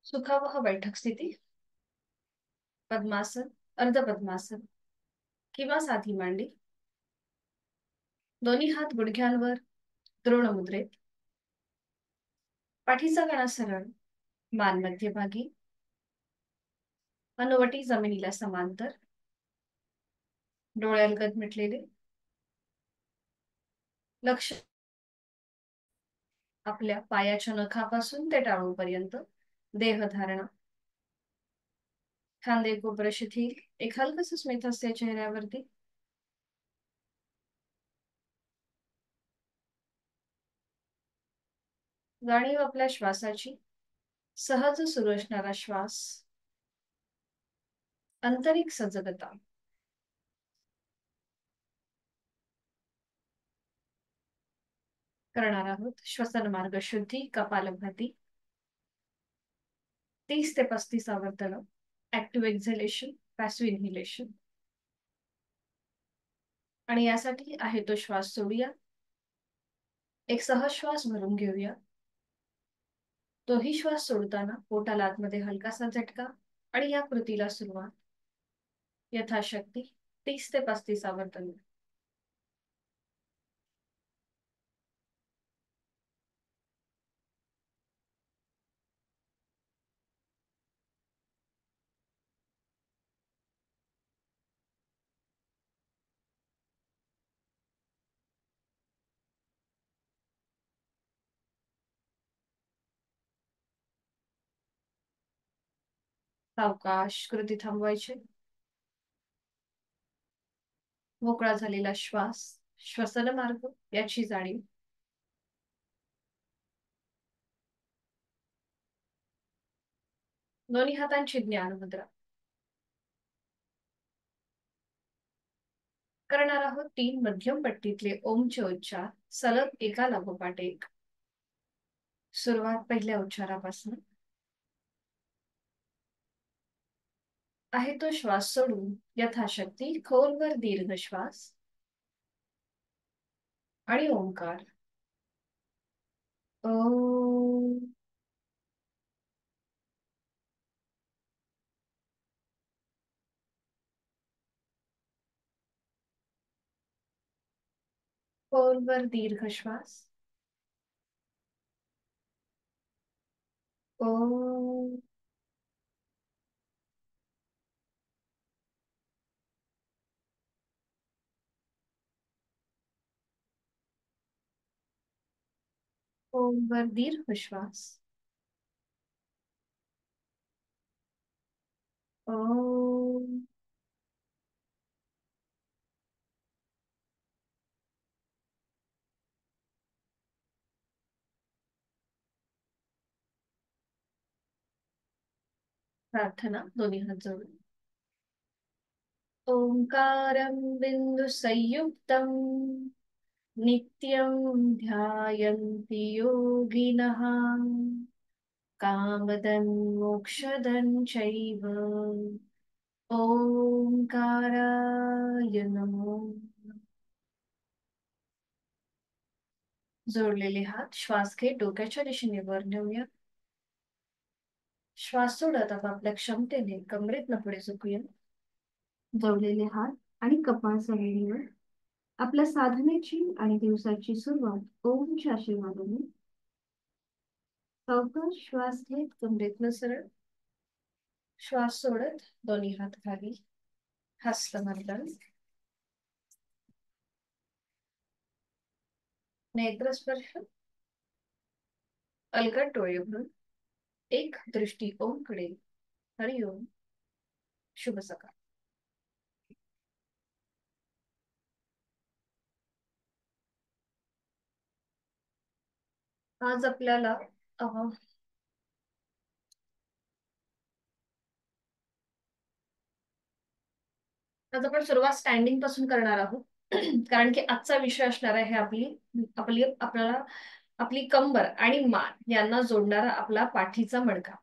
सुखावह बैठक स्थिती, पद्मासन, अर्ध पद्मासन किंवा साधी मांडी. दोन्ही हात गुडघ्यांवर द्रोण मुद्रेत. पाठीचा कणा सरळ, मान मध्यभागी, हनुवटी जमिनीला समांतर, डोळे अलगद मिटलेले. लक्ष आपल्या पायाच्या नखापासून ते टाळूपर्यंत. देहधारणा, खांदे कोपर शिथिल, एक हलकस स्मित हास्य चेहऱ्यावरती. जाणीव आपल्या श्वासाची, सहज सुरू असणारा श्वास, आंतरिक सजगता. करणार आहोत श्वसन मार्ग शुद्धी, कपालभाती. 30 ते 35 आवर्तन. Active exhalation, passive inhalation. आणि यासाठी आहे तो श्वास सोडूया, एक सहज श्वास भरून घेऊया. तोही श्वास सोडताना पोटाला आतमध्ये हलकासा झटका. आणि या कृतीला सुरुवात यथाशक्ती 30 ते 35 आवर्तन. सावकाश कृती थांबवायची. मोकळा झालेला श्वास, श्वसन मार्ग याची जाणीव. दोन्ही हातांची ज्ञान मुद्रा. करणार आहोत 3 मध्यम पट्टीतले ओमचे उच्चार, सलग एका लागोपाठ एक. सुरुवात पहिल्या उच्चारापासून. आहे तो श्वास सोडून यथाशक्ती खोलवर दीर्घ श्वास आणि ओंकार. ओम. खोलवर दीर्घ श्वास. ओम. खोलवर दीर्घ श्वास. ओम. प्रार्थना दोन्ही हात जोडून. ओंकारं बिंदु संयुक्तम नित्यं ध्यायन्ति योगिनः कामदं मोक्षदं चैव. ओंकाराय नमो. जोडलेले हात श्वास घेत डोक्याच्या दिशेने वर नेऊया. श्वास सोडत आपापल्या क्षमतेने कमरेतनं पुढे झुकूया. जोडलेले हात आणि कपाळ जमिनीवर. आपल्या साधनेची आणि दिवसाची सुरुवात ओमच्या आशीर्वादाने. सावकाश श्वास घेत कमरेतनं सरळ. श्वास सोडत दोन्ही हात खाली, हस्तमर्दन. नेत्रस्पर्श. अलगद डोळे उघडून एक दृष्टी ओमकडे. हरिओम. शुभ सकाळ. आज आपल्याला आज आपण सुरुवात स्टँडिंग पासून करणार आहोत. कारण की आजचा विषय असणार आहे आपली आपली आपल्याला आपली कंबर आणि मान यांना जोडणारा आपला पाठीचा मणका.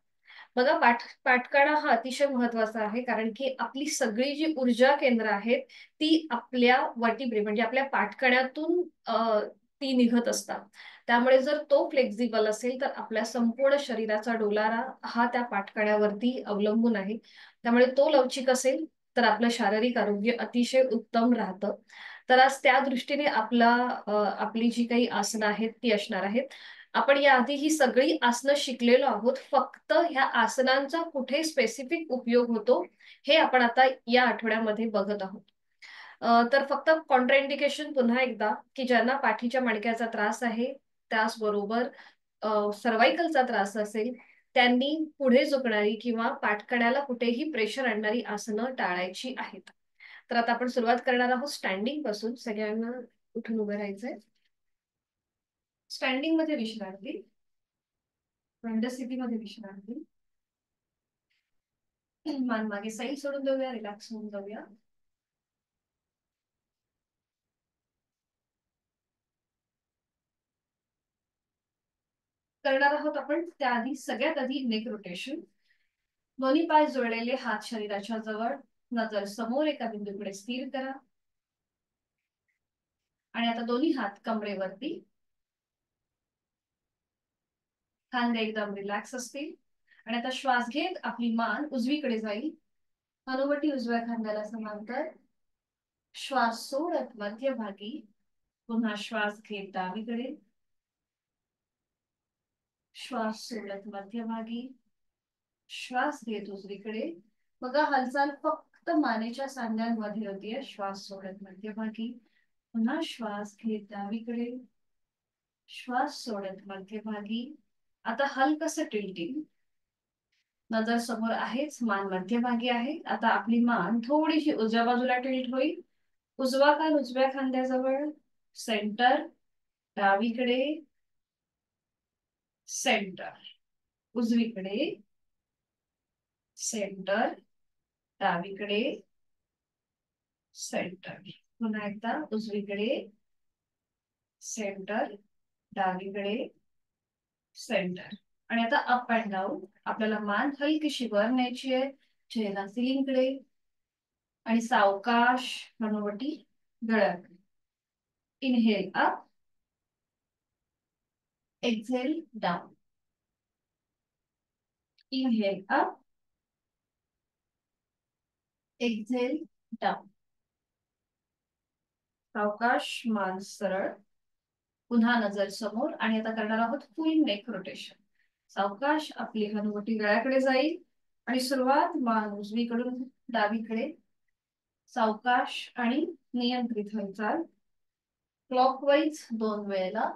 बघा, पाठकाणा हा अतिशय महत्वाचा आहे, कारण की आपली सगळी जी ऊर्जा केंद्र आहेत ती आपल्या वर्टिब्रे म्हणजे आपल्या पाठकण्यातून ती निघत असतात. त्यामुळे जर तो फ्लेक्झिबल असेल तर आपल्या संपूर्ण शरीराचा डोलारा हा त्या पाठकण्यावरती अवलंबून आहे. त्यामुळे तो लवचिक असेल तर आपलं शारीरिक आरोग्य अतिशय उत्तम राहतं. तर आज त्या दृष्टीने आपली जी काही आसनं आहेत ती असणार आहेत. आपण याआधी ही सगळी आसनं शिकलेलो आहोत. फक्त ह्या आसनांचा कुठे स्पेसिफिक उपयोग होतो हे आपण आता या आठवड्यामध्ये बघत आहोत. तर फक्त कॉन्ट्राइंडिकेशन पुन्हा एकदा, की ज्यांना पाठीच्या मणक्याचा त्रास आहे, त्याचबरोबर सर्व्हायकलचा त्रास असेल, त्यांनी पुढे झुकणारी किंवा पाठकण्याला कुठेही प्रेशर आणणारी आसनं टाळायची आहेत. तर आता आपण सुरुवात करणार आहोत स्टँडिंग पासून. सगळ्यांना उठून उभं राहायचंय. स्टँडिंग मध्ये विश्रांती, दंड स्थितीमध्ये विश्रांती. मान मागे सैल सोडून देऊया, रिलॅक्स होऊन जाऊया. करणार आहोत आपण त्याआधी सगळ्यात आधी नेक रोटेशन. दोन्ही पाय जोडलेले, हात शरीराच्या जवळ, नजर समोर एका बिंदूकडे स्थिर करा. आणि आता दोन्ही हात कमरेवरती, खांदे एकदम रिलॅक्स असतील. आणि आता श्वास घेत आपली मान उजवीकडे जाईल, हनुवटी उजव्या खांद्याला समांतर. श्वास सोडत मध्यभागी, पुन्हा श्वास घेत डावीकडे, श्वास सोडत मध्यभागी, श्वास घेत उजवीकडे. बघा हालचाल फक्त मानेच्या सांध्यांमध्ये होतीये. श्वास सोडत मध्यभागी, पुन्हा श्वास घेत डावीकडे, श्वास सोडत मध्यभागी. आता हलकसं टिल्टिंग, नजर समोर आहेच, मान मध्यभागी आहे. आता आपली मान थोडीशी उजव्या बाजूला टिल्ट होईल. उजवा कान उजव्या खांद्याजवळ, सेंटर, डावीकडे, सेंटर, उजवीकडे, सेंटर, डावीकडे, सेंटर. पुन्हा एकदा उजवीकडे, सेंटर, डावीकडे, सेंटर. आणि आता अप अँड डाऊन. आपल्याला मान हलकीशी वर न्यायची आहे, चेहरा सिलिंगकडे. आणि सावकाश हनुवटी गळ्याकडे. Inhale up, exhale down. Inhale up, exhale down. सावकाश मान सरळ, पुन्हा नजर समोर. आणि आता करणार आहोत फुल नेक रोटेशन. सावकाश आपली हनुवटी गळ्याकडे जाईल आणि सुरुवात मान उजवीकडून डावीकडे. सावकाश आणि नियंत्रित हालचाल, क्लॉकवाईज 2 वेळेला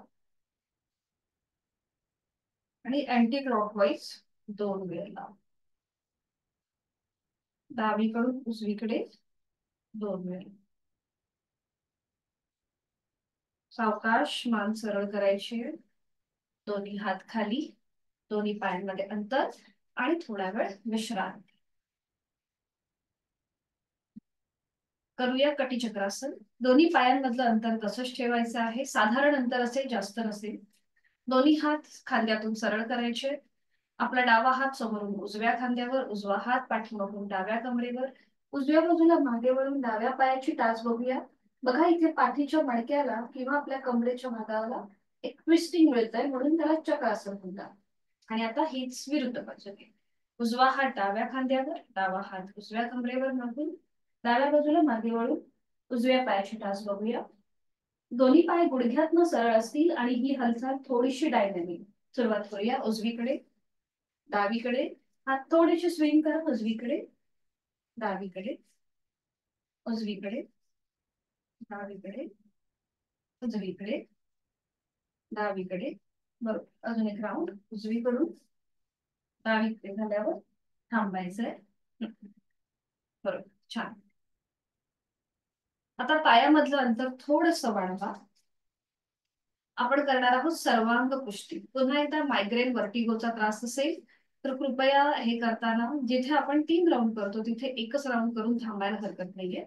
आणि अँटी क्लॉकवाईज 2 वेळेला. डावीकडून उजवीकडे 2 वेळेला. सावकाश मान सरळ करायची, दोन्ही हात खाली, दोन्ही पायांमध्ये अंतर आणि थोडा वेळ विश्रांती. करूया कटिचक्रासन. दोन्ही पायांमधलं अंतर तसंच ठेवायचं आहे, साधारण अंतर असेल, जास्त नसेल. दोन्ही हात खांद्यातून सरळ करायचे. आपला डावा हात समोरून उजव्या खांद्यावर, उजवा हात पाठीमागून डाव्या कमरेवर. उजव्या बाजूला मागे वळून डाव्या पायाची टाच बघूया. बघा इथे पाठीच्या मणक्याला किंवा आपल्या कमरेच्या भागाला एक ट्विस्टिंग मिळतंय, म्हणून त्याला चक्रासन म्हणतात. आणि आता हीच विरुद्ध बाजूने. उजवा हात डाव्या खांद्यावर, डावा हात उजव्या कमरेवर मागून डाव्या बाजूला मागे वळून उजव्या पायाची टाच बघूया. दोन्ही पाय गुडघ्यातनं सरळ असतील आणि ही हालचाल थोडीशी डायनॅमिक. सुरुवात करूया उजवीकडे, डावीकडे. हात थोडेसे स्विंग करा, उजवीकडे, डावीकडे, उजवीकडे, डावीकडे, उजवीकडे, डावीकडे. बरोबर. अजून एक राऊंड उजवीकडून डावीकडे झाल्यावर थांबायचंय. बरोबर, छान. आता पायामधलं अंतर थोडंसं वाढवा. आपण करणार आहोत सर्वांग पुष्टी. पुन्हा एकदा मायग्रेन वर्टिगोचा त्रास असेल तर कृपया हे करताना जिथे आपण 3 राऊंड करतो तिथे एकच राऊंड करून थांबायला हरकत नाहीये.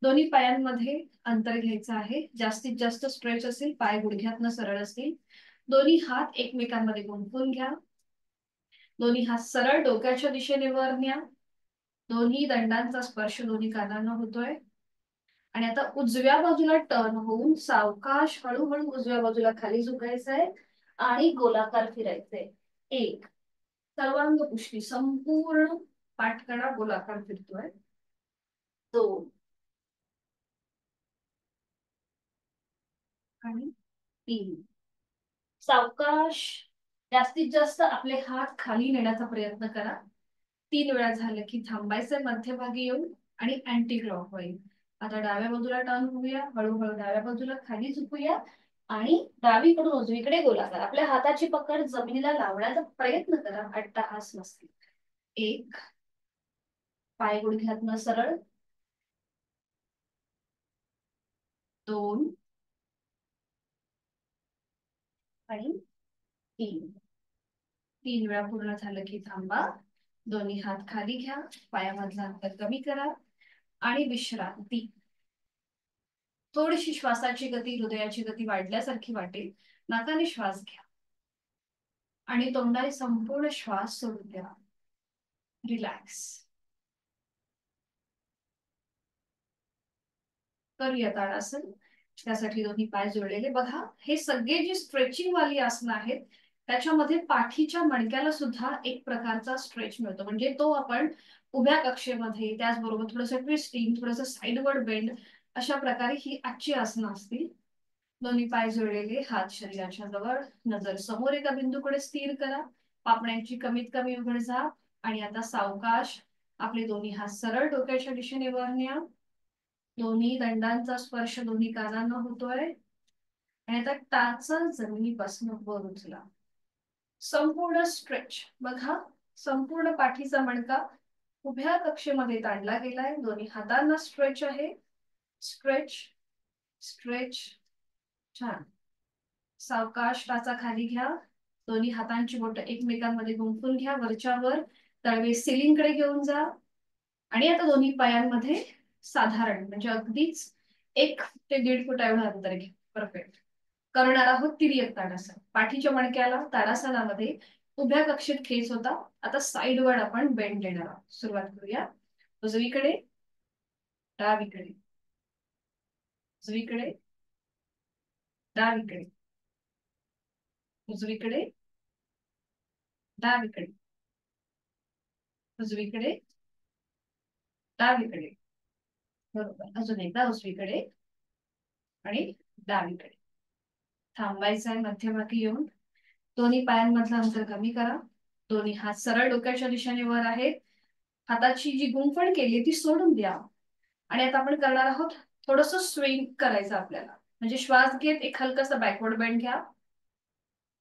दोन्ही पायांमध्ये अंतर घ्यायचं आहे. जास्तीत जास्त स्ट्रेच असेल, पाय गुडघ्यातनं सरळ असतील. दोन्ही हात एकमेकांमध्ये गुंफून घ्या. दोन्ही हात सरळ डोक्याच्या दिशेने वर न्या. दोन्ही दंडांचा स्पर्श दोन्ही कानांना होतोय. आणि आता उजव्या बाजूला टर्न होऊन सावकाश हळूहळू उजव्या बाजूला खाली झुकायचंय आणि गोलाकार फिरायचंय. एक, सर्वांग पुष्टी, संपूर्ण पाठकडा गोलाकार फिरतोय. दोन आणि तीन. सावकाश जास्तीत जास्त आपले हात खाली नेण्याचा प्रयत्न करा. 3 वेळा झालं की थांबायचंय मध्यभागी येऊन आणि अँटी क्लॉकवाईज. आता डाव्या बाजूला टर्न होऊया, हळूहळू डाव्या बाजूला खाली झुकूया आणि डावीकडून उजवीकडे गोलाकार. आपल्या हाताची पकड जमिनीला लावण्याचा प्रयत्न करा, अट्टहास नसते. एक, पाय गुडघ्यातनं सरळ. दोन आणि तीन. 3 वेळा पूर्ण झालं की थांबा. दोन्ही हात खाली घ्या, पायामधलं अंतर कमी करा आणि विश्रांती. थोडीशी श्वासाची गती, हृदयाची गती वाढल्यासारखी वाटेल. नाकाने श्वास घ्या आणि तोंडाने संपूर्ण श्वास सोडून द्या. रिलॅक्स. करूया ताडासन. त्यासाठी दोन्ही पाय जोडलेले. बघा, हे सगळे जी स्ट्रेचिंग वाली आसनं आहेत त्याच्यामध्ये पाठीच्या मणक्याला सुद्धा एक प्रकारचा स्ट्रेच मिळतो. म्हणजे तो आपण उभ्या कक्षेमध्ये, त्याचबरोबर थोडंसं ट्विस्टिंग, थोडंसं साईडवर्ड बेंड, अशा प्रकारे ही आजची आसनं असतील. दोन्ही पाय जोडलेले, हात शरीराच्या जवळ, नजर समोर एका बिंदूकडे स्थिर करा. पापण्यांची कमीत कमी उघड झाप. आणि आता सावकाश आपले दोन्ही हात सरळ डोक्याच्या दिशेने वर न्या. दोन्ही दंडांचा स्पर्श दोन्ही कानांना होतोय. आणि आता टाचा जमिनीपासून वर उचला. संपूर्ण स्ट्रेच. बघा, संपूर्ण पाठीचा मणका उभ्या कक्षेमध्ये ताणला गेलाय. दोन्ही हातांना स्ट्रेच आहे. Stretch, stretch. छान. सावकाश टाचा खाली घ्या. दोन्ही हातांची बोटं एकमेकांमध्ये गुंफून घ्या, वरच्या वर. तळवे सिलिंग कडे घेऊन जा. आणि आता दोन्ही पायांमध्ये साधारण म्हणजे अगदीच 1 ते 1.5 फूट एवढं अंतर घ्या. परफेक्ट. करणार आहोत तिर्यक ताडासन. पाठीच्या मणक्याला ताडासनामध्ये उभ्या कक्षेत खेच होता. आता साईडवर आपण बेंड देणार आहोत. सुरुवात करूया. उजवीकडे, डावीकडे, उजवीकडे, डावीकडे, उजवीकडे, डावीकडे, उजवीकडे, डावीकडे. बरोबर. अजून एकदा उजवीकडे आणि डावीकडे. थांबायचं आहे मध्यभागी येऊन. दोन्ही पायांमधलं अंतर कमी करा. दोन्ही हात सरळ डोक्याच्या दिशेने वर आहेत. हाताची जी गुंफण केली ती सोडून द्या. आणि आता आपण करणार आहोत थोडस स्विंग करायचं आपल्याला. म्हणजे श्वास घेत एक हलकासा बॅकवर्ड बेंड घ्या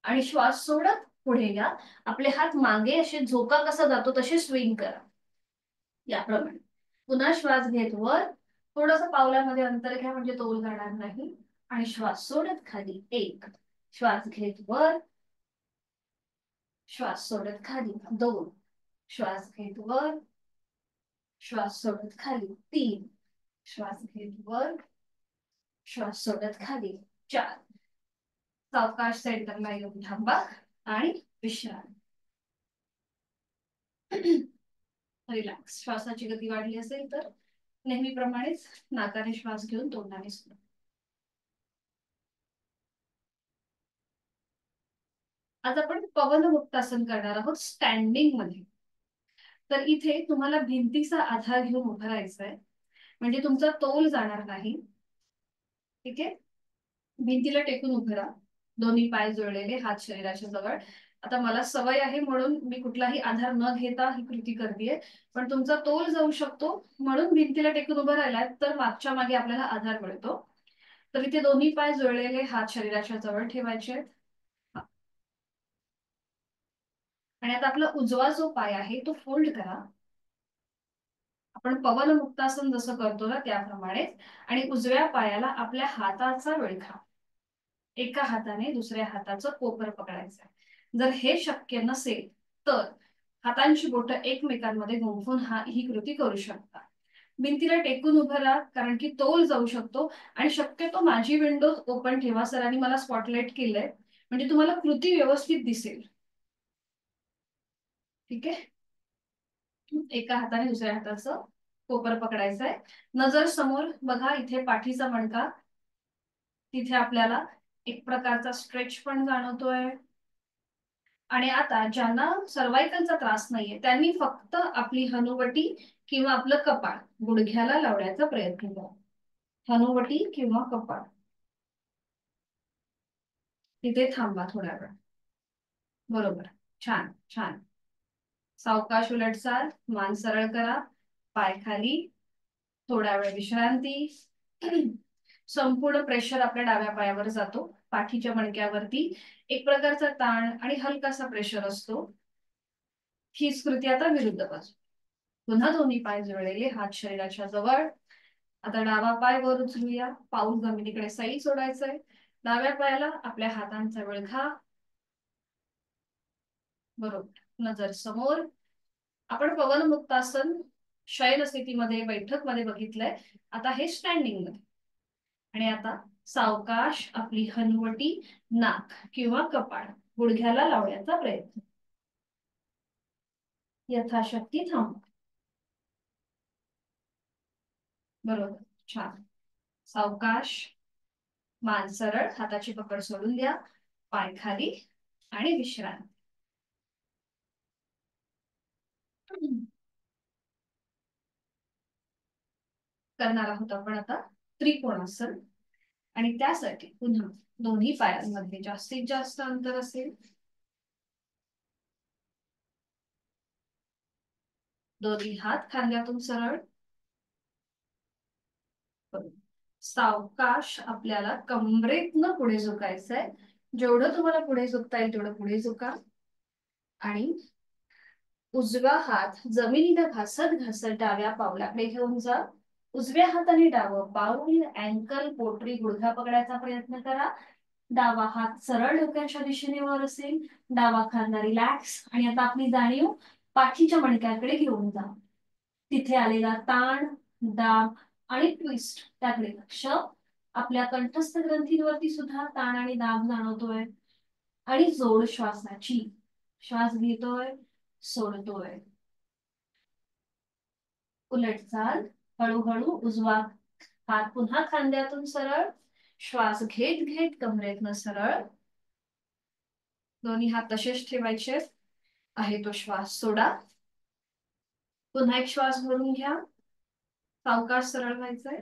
आणि श्वास सोडत पुढे घ्या. आपले हात मागे असे झोका कसा जातो तसे स्विंग करा याप्रमाणे. पुन्हा श्वास घेत वर, थोडस पावलामध्ये अंतर घ्या म्हणजे तोल जाणार नाही. आणि श्वास सोडत खाली. एक, श्वास घेत वर, श्वास सोडत खाली. दोन, श्वास घेत वर, श्वास सोडत खाली. तीन, श्वास घेत वर, श्वास सोडत खाली. चार. सावकाश सेंटरला येऊन थांबा आणि विश्रांती. रिलॅक्स. श्वासाची गती वाढली असेल तर नेहमीप्रमाणेच नाकाने श्वास घेऊन तोंडाने सोडा. आज आपण पवन मुक्तासन करणार आहोत स्टँडिंग मध्ये. तर इथे तुम्हाला भिंतीचा आधार घेऊन उभं राहायचंय. म्हणजे तुमचा तोल जाणार नाही. ठीक आहे. भिंतीला टेकून उभं राहा. दोन्ही पाय जोडलेले, हात शरीराच्या जवळ. आता मला सवय आहे म्हणून मी कुठलाही आधार न घेता ही कृती करतेय. पण तुमचा तोल जाऊ शकतो म्हणून भिंतीला टेकून उभं राहिलात तर मागच्या मागे आपल्याला आधार मिळतो. तर इथे दोन्ही पाय जोडलेले, हात शरीराच्या जवळ ठेवायचे आहेत. आणि आता आपला उजवा जो पाय आहे तो फोल्ड करा. आपण पवन मुक्तासन जसं करतो ना त्याप्रमाणे. आणि उजव्या पायाला आपल्या हाताचा विळखा, एका हाताने दुसऱ्या हाताचं कोपर पकडायचं. जर हे शक्य नसेल तर हातांची बोटं एकमेकांमध्ये गुंफून ही कृती करू शकता. भिंतीला टेकून उभं राहा कारण की तोल जाऊ शकतो. आणि शक्यतो माझी विंडो ओपन ठेवा. सरांनी मला स्पॉटलाइट केलंय म्हणजे तुम्हाला कृती व्यवस्थित दिसेल. ठीक आहे. एका हाताने दुसऱ्या हाताचं कोपर पकडायचा आहे. नजर समोर बघा, इथे पाठीचा मणका, तिथे आपल्याला एक प्रकारचा स्ट्रेच पण जाणवतोय. आणि आता ज्यांना सर्वायकलचा त्रास नाहीये त्यांनी फक्त आपली हनुवटी किंवा आपलं कपाळ गुडघ्याला लावण्याचा प्रयत्न करा. हनुवटी किंवा कपाळ, तिथे थांबा थोड्या वेळ. बरोबर, छान छान. सावकाश उलटचाल, मान सरळ करा, पाय खाली, थोड्या वेळ विश्रांती. संपूर्ण प्रेशर आपल्या डाव्या पायावर जातो, पाठीच्या मणक्यावरती एक प्रकारचा ताण आणि हलकासा प्रेशर असतो. हीच कृती आता विरुद्ध बाजू. पुन्हा दोन्ही पाय जुळलेले, हात शरीराच्या जवळ. आता डावा पाय वर उचलूया, पाऊल जमिनीकडे सैल सोडायचंय. डाव्या पायाला आपल्या हातांचा विळखा. बरोबर, नजर समोर. आपण पवन मुक्तासन शयन स्थितीमध्ये, बैठक मध्ये बघितलंय. आता हे स्टँडिंग मध्ये. आणि आता सावकाश आपली हनुवटी, नाक किंवा कपाळ गुडघ्याला लावण्याचा प्रयत्न. यथाशक्ती थांब. बरोबर, छान. सावकाश, मान सरळ, हाताची पकड सोडून द्या, पाय खाली आणि विश्रांती. करणार आहोत आपण आता त्रिकोणासन. आणि त्यासाठी पुन्हा दोन्ही पायांमध्ये जास्तीत जास्त अंतर असेल. दोन्ही हात खांद्यातून सरळ. सावकाश आपल्याला कमरेतनं पुढे झुकायचंय. जेवढं तुम्हाला पुढे झुकता येईल तेवढं पुढे झुका. आणि उजवा हात जमिनीला घासत घासत डाव्या पावलाकडे घेऊन जा. उजव्या हाताने डावं पाऊल, अँकल, पोटरी, गुडघा पकडायचा प्रयत्न करा. डावा हात सरळ डोक्याच्या दिशेने वर असेल, डावा खांदा रिलॅक्स. आणि आता आपली जाणीव पाठीच्या मणक्याकडे घेऊन जा. तिथे आलेला ताण, दाब आणि ट्विस्ट त्याकडे लक्ष. आपल्या कंठस्थ ग्रंथींवरती सुद्धा ताण आणि दाब जाणवतोय. आणि जोड श्वासाची. श्वास घेतोय, सोडतोय. उलट चाल, हळूहळू उजवा हात पुन्हा खांद्यातून सरळ. श्वास घेत घेत कमरेतनं सरळ. दोन्ही हात तसेच ठेवायचे. आहे तो श्वास सोडा. पुन्हा एक श्वास भरून घ्या. सावकाश सरळ व्हायचंय.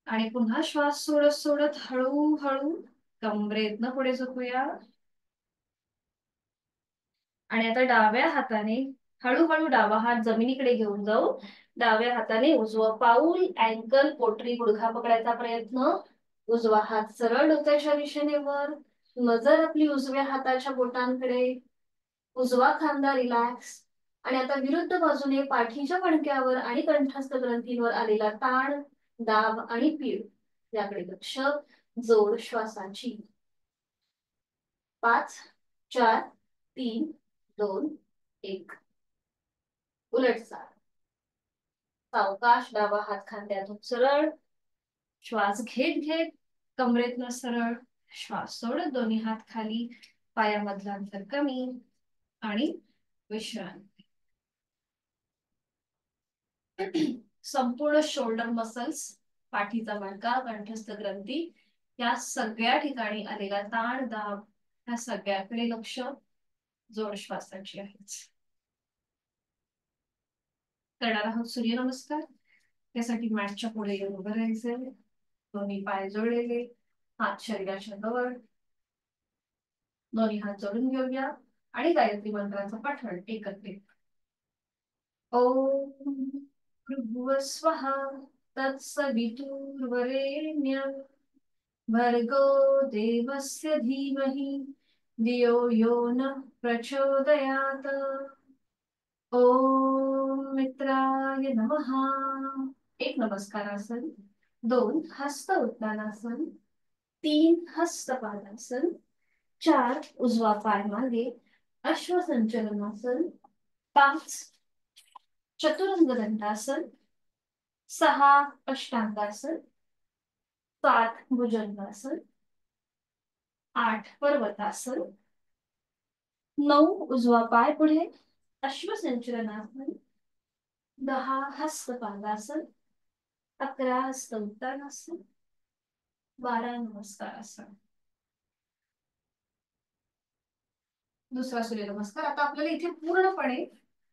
आणि पुन्हा श्वास सोडत सोडत हळूहळू कमरेतनं पुढे झोपूया. आणि आता डाव्या हाताने हळूहळू डावा हात जमिनीकडे घेऊन जाऊ. डाव्या हाताने उजवं पाऊल, अँकल, पोटरी, गुडघा पकडायचा प्रयत्न. उजवा हात सरळ डोक्याच्या दिशेने वर. नजर आपली उजव्या हाताच्या बोटांकडे. उजवा खांदा रिलॅक्स. आणि आता विरुद्ध बाजूने पाठीच्या मणक्यावर आणि कंठस्थ ग्रंथींवर आलेला ताण, दाब आणि पीड याकडे लक्ष. जोड श्वासाची. 5, 4, 3, 2, 1. उलट चाल. सावकाश डावा हात खांद्यातून सरळ. श्वास घेत घेत कमरेतनं सरळ. श्वास सोडत दोन्ही हात खाली, पायामधलं अंतर कमी. आणि विश्रांती. संपूर्ण शोल्डर मसल्स, पाठीचा मणका, कंठस्थ ग्रंथी या सगळ्या ठिकाणी आलेला ताण, दाब ह्या सगळ्याकडे लक्ष. जोड श्वासाची आहेच. करणार आहोत सूर्यनमस्कार. त्यासाठी मॅटच्या पुढे येऊन उभं राहायचंय. दोन्ही पाय जोडलेले, हात शरीराच्या जवळ. दोन्ही हात जोडून घेऊया आणि गायत्री मंत्राचं पठण एकत्रित. ओम भुवस्वः तत्सवितुर्वरेण्यं भर्गो देवस्य धीमहि धियो यो नः प्रचोदयात्. ओम मित्राय नमः. एक नमस्कारासन, 2 हस्त उत्तानासन, 3 हस्त पादासन, 4 उजवा पाय मागे अश्वसंचलनासन, 5 चतुरंग दंडासन, 6 अष्टांगासन, 7 भुजंगासन, 8 पर्वतासन, 9 उजवा पाय पुढे अश्वसंचलनासन, 10 हस्तपादासन, 11 हस्त उत्तानासन, 12 नमस्कारासन. दुसरा सूर्यनमस्कार. आता आपल्याला इथे पूर्णपणे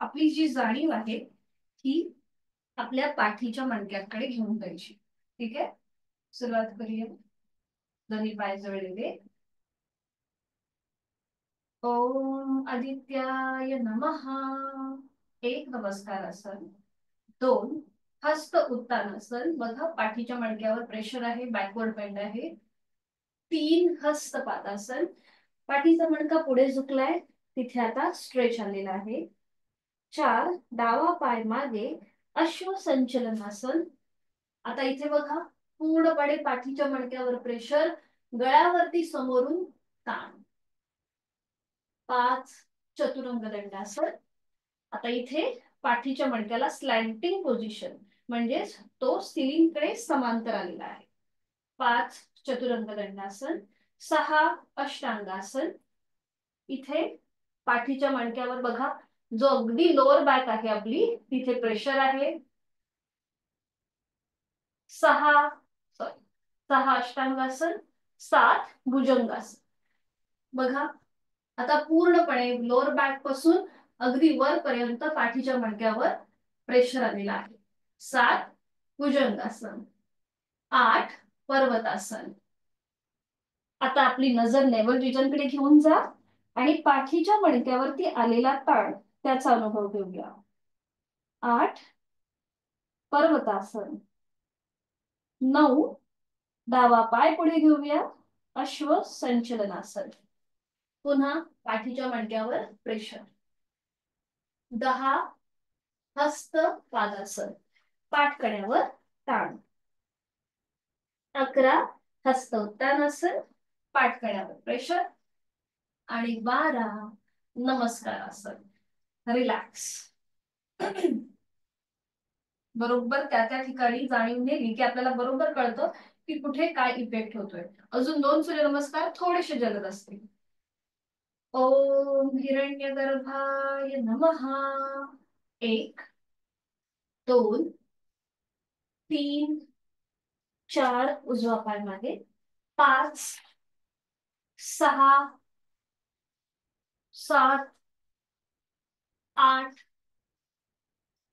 आपली जी जाणीव आहे ती आपल्या पाठीच्या मणक्याकडे घेऊन जायची. ठीक आहे, सुरुवात करूया. दोन्ही पाय जोडलेले. ओम आदित्याय नमः. एक नमस्कारासन. 2 हस्त उत्तानासन. बघा पाठीच्या मणक्यावर प्रेशर आहे, बॅकवर्ड बेंड आहे. 3 हस्तपादासन. पाठीचा मणका पुढे झुकलाय, तिथे आता स्ट्रेच आलेला आहे. 4 डावा पाय मागे, अश्वसंचलनासन. आता इथे बघा पूर्णपणे पाठीच्या मणक्यावर प्रेशर, गळ्यावरती समोरून ताण. 5 चतुरंग दंडासन. आता इथे पाठीच्या मणक्याला स्लॅन्टिंग पोझिशन, म्हणजेच तो सिलिंगकडे समांतर आलेला आहे. 5 चतुरंग दंडासन. 6 अष्टांगासन. इथे पाठीच्या मणक्यावर बघा, जो अगदी लोअर बॅक आहे आपली, तिथे प्रेशर आहे. 6 अष्टांगासन. 7 भुजंगासन. बघा आता पूर्णपणे लोअर बॅक पासून अगदी वरपर्यंत पाठीच्या मणक्यावर प्रेशर आलेला आहे. 7 भुजंगासन. 8 पर्वतासन. आता आपली नजर नेवल रिजन कडे घेऊन जा आणि पाठीच्या मणक्यावरती आलेला ताण त्याचा अनुभव घेऊया. 8 पर्वतासन. 9 डावा पाय पुढे घेऊया, अश्व संचलनासन. पुन्हा पाठीच्या मणक्यावर प्रेशर. 10 हस्त पादासन. पाठकड्यावर ताण. 11 हस्त उत्तानासन. पाठकड्यावर प्रेशर. आणि 12 नमस्कारासन. रिलॅक्स. बरोबर त्या त्या ठिकाणी जाणीव नेली की आपल्याला बरोबर कळतं की कुठे काय इफेक्ट होतोय. अजून 2 सूर्यनमस्कार थोडेसे जलद असतील. ओम हिरण्यगर्भाय नमः. 1 2 3 4 उजवा पाय मागे. 5 6 7 8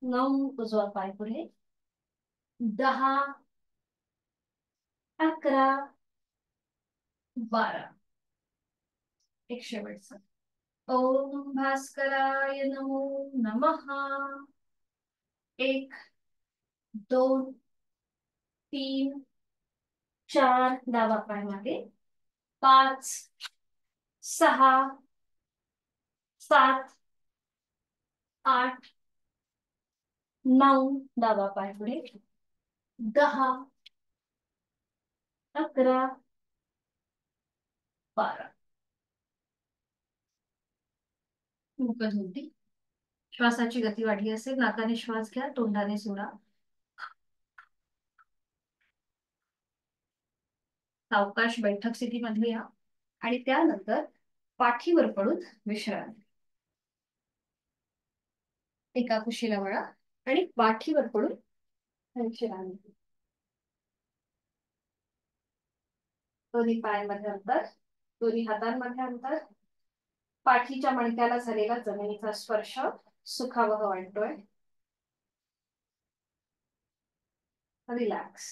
9 उजवा पाय पुढे. 10 11 12. एक शेवटचा. ओम भास्कराय नमो नमः. 1 2 3 4 डावा पाय मागे. 5 6 7 8 9 डावा पाय पुढे. 10 11 12. मुखधुंदी. श्वासाची गती वाढली असेल, नाकाने श्वास घ्या, तोंडाने सोडा. सावकाश बैठक स्थितीमध्ये या आणि त्यानंतर पाठीवर पडून विश्रांती. एका कुशीला वळा आणि पाठीवर पडून विश्रांती. दोन्ही पायांमध्ये अंतर, दोन्ही हातांमध्ये अंतर. पाठीच्या मणक्याला झालेला जमिनीचा स्पर्श सुखावह वाटतोय. रिलॅक्स.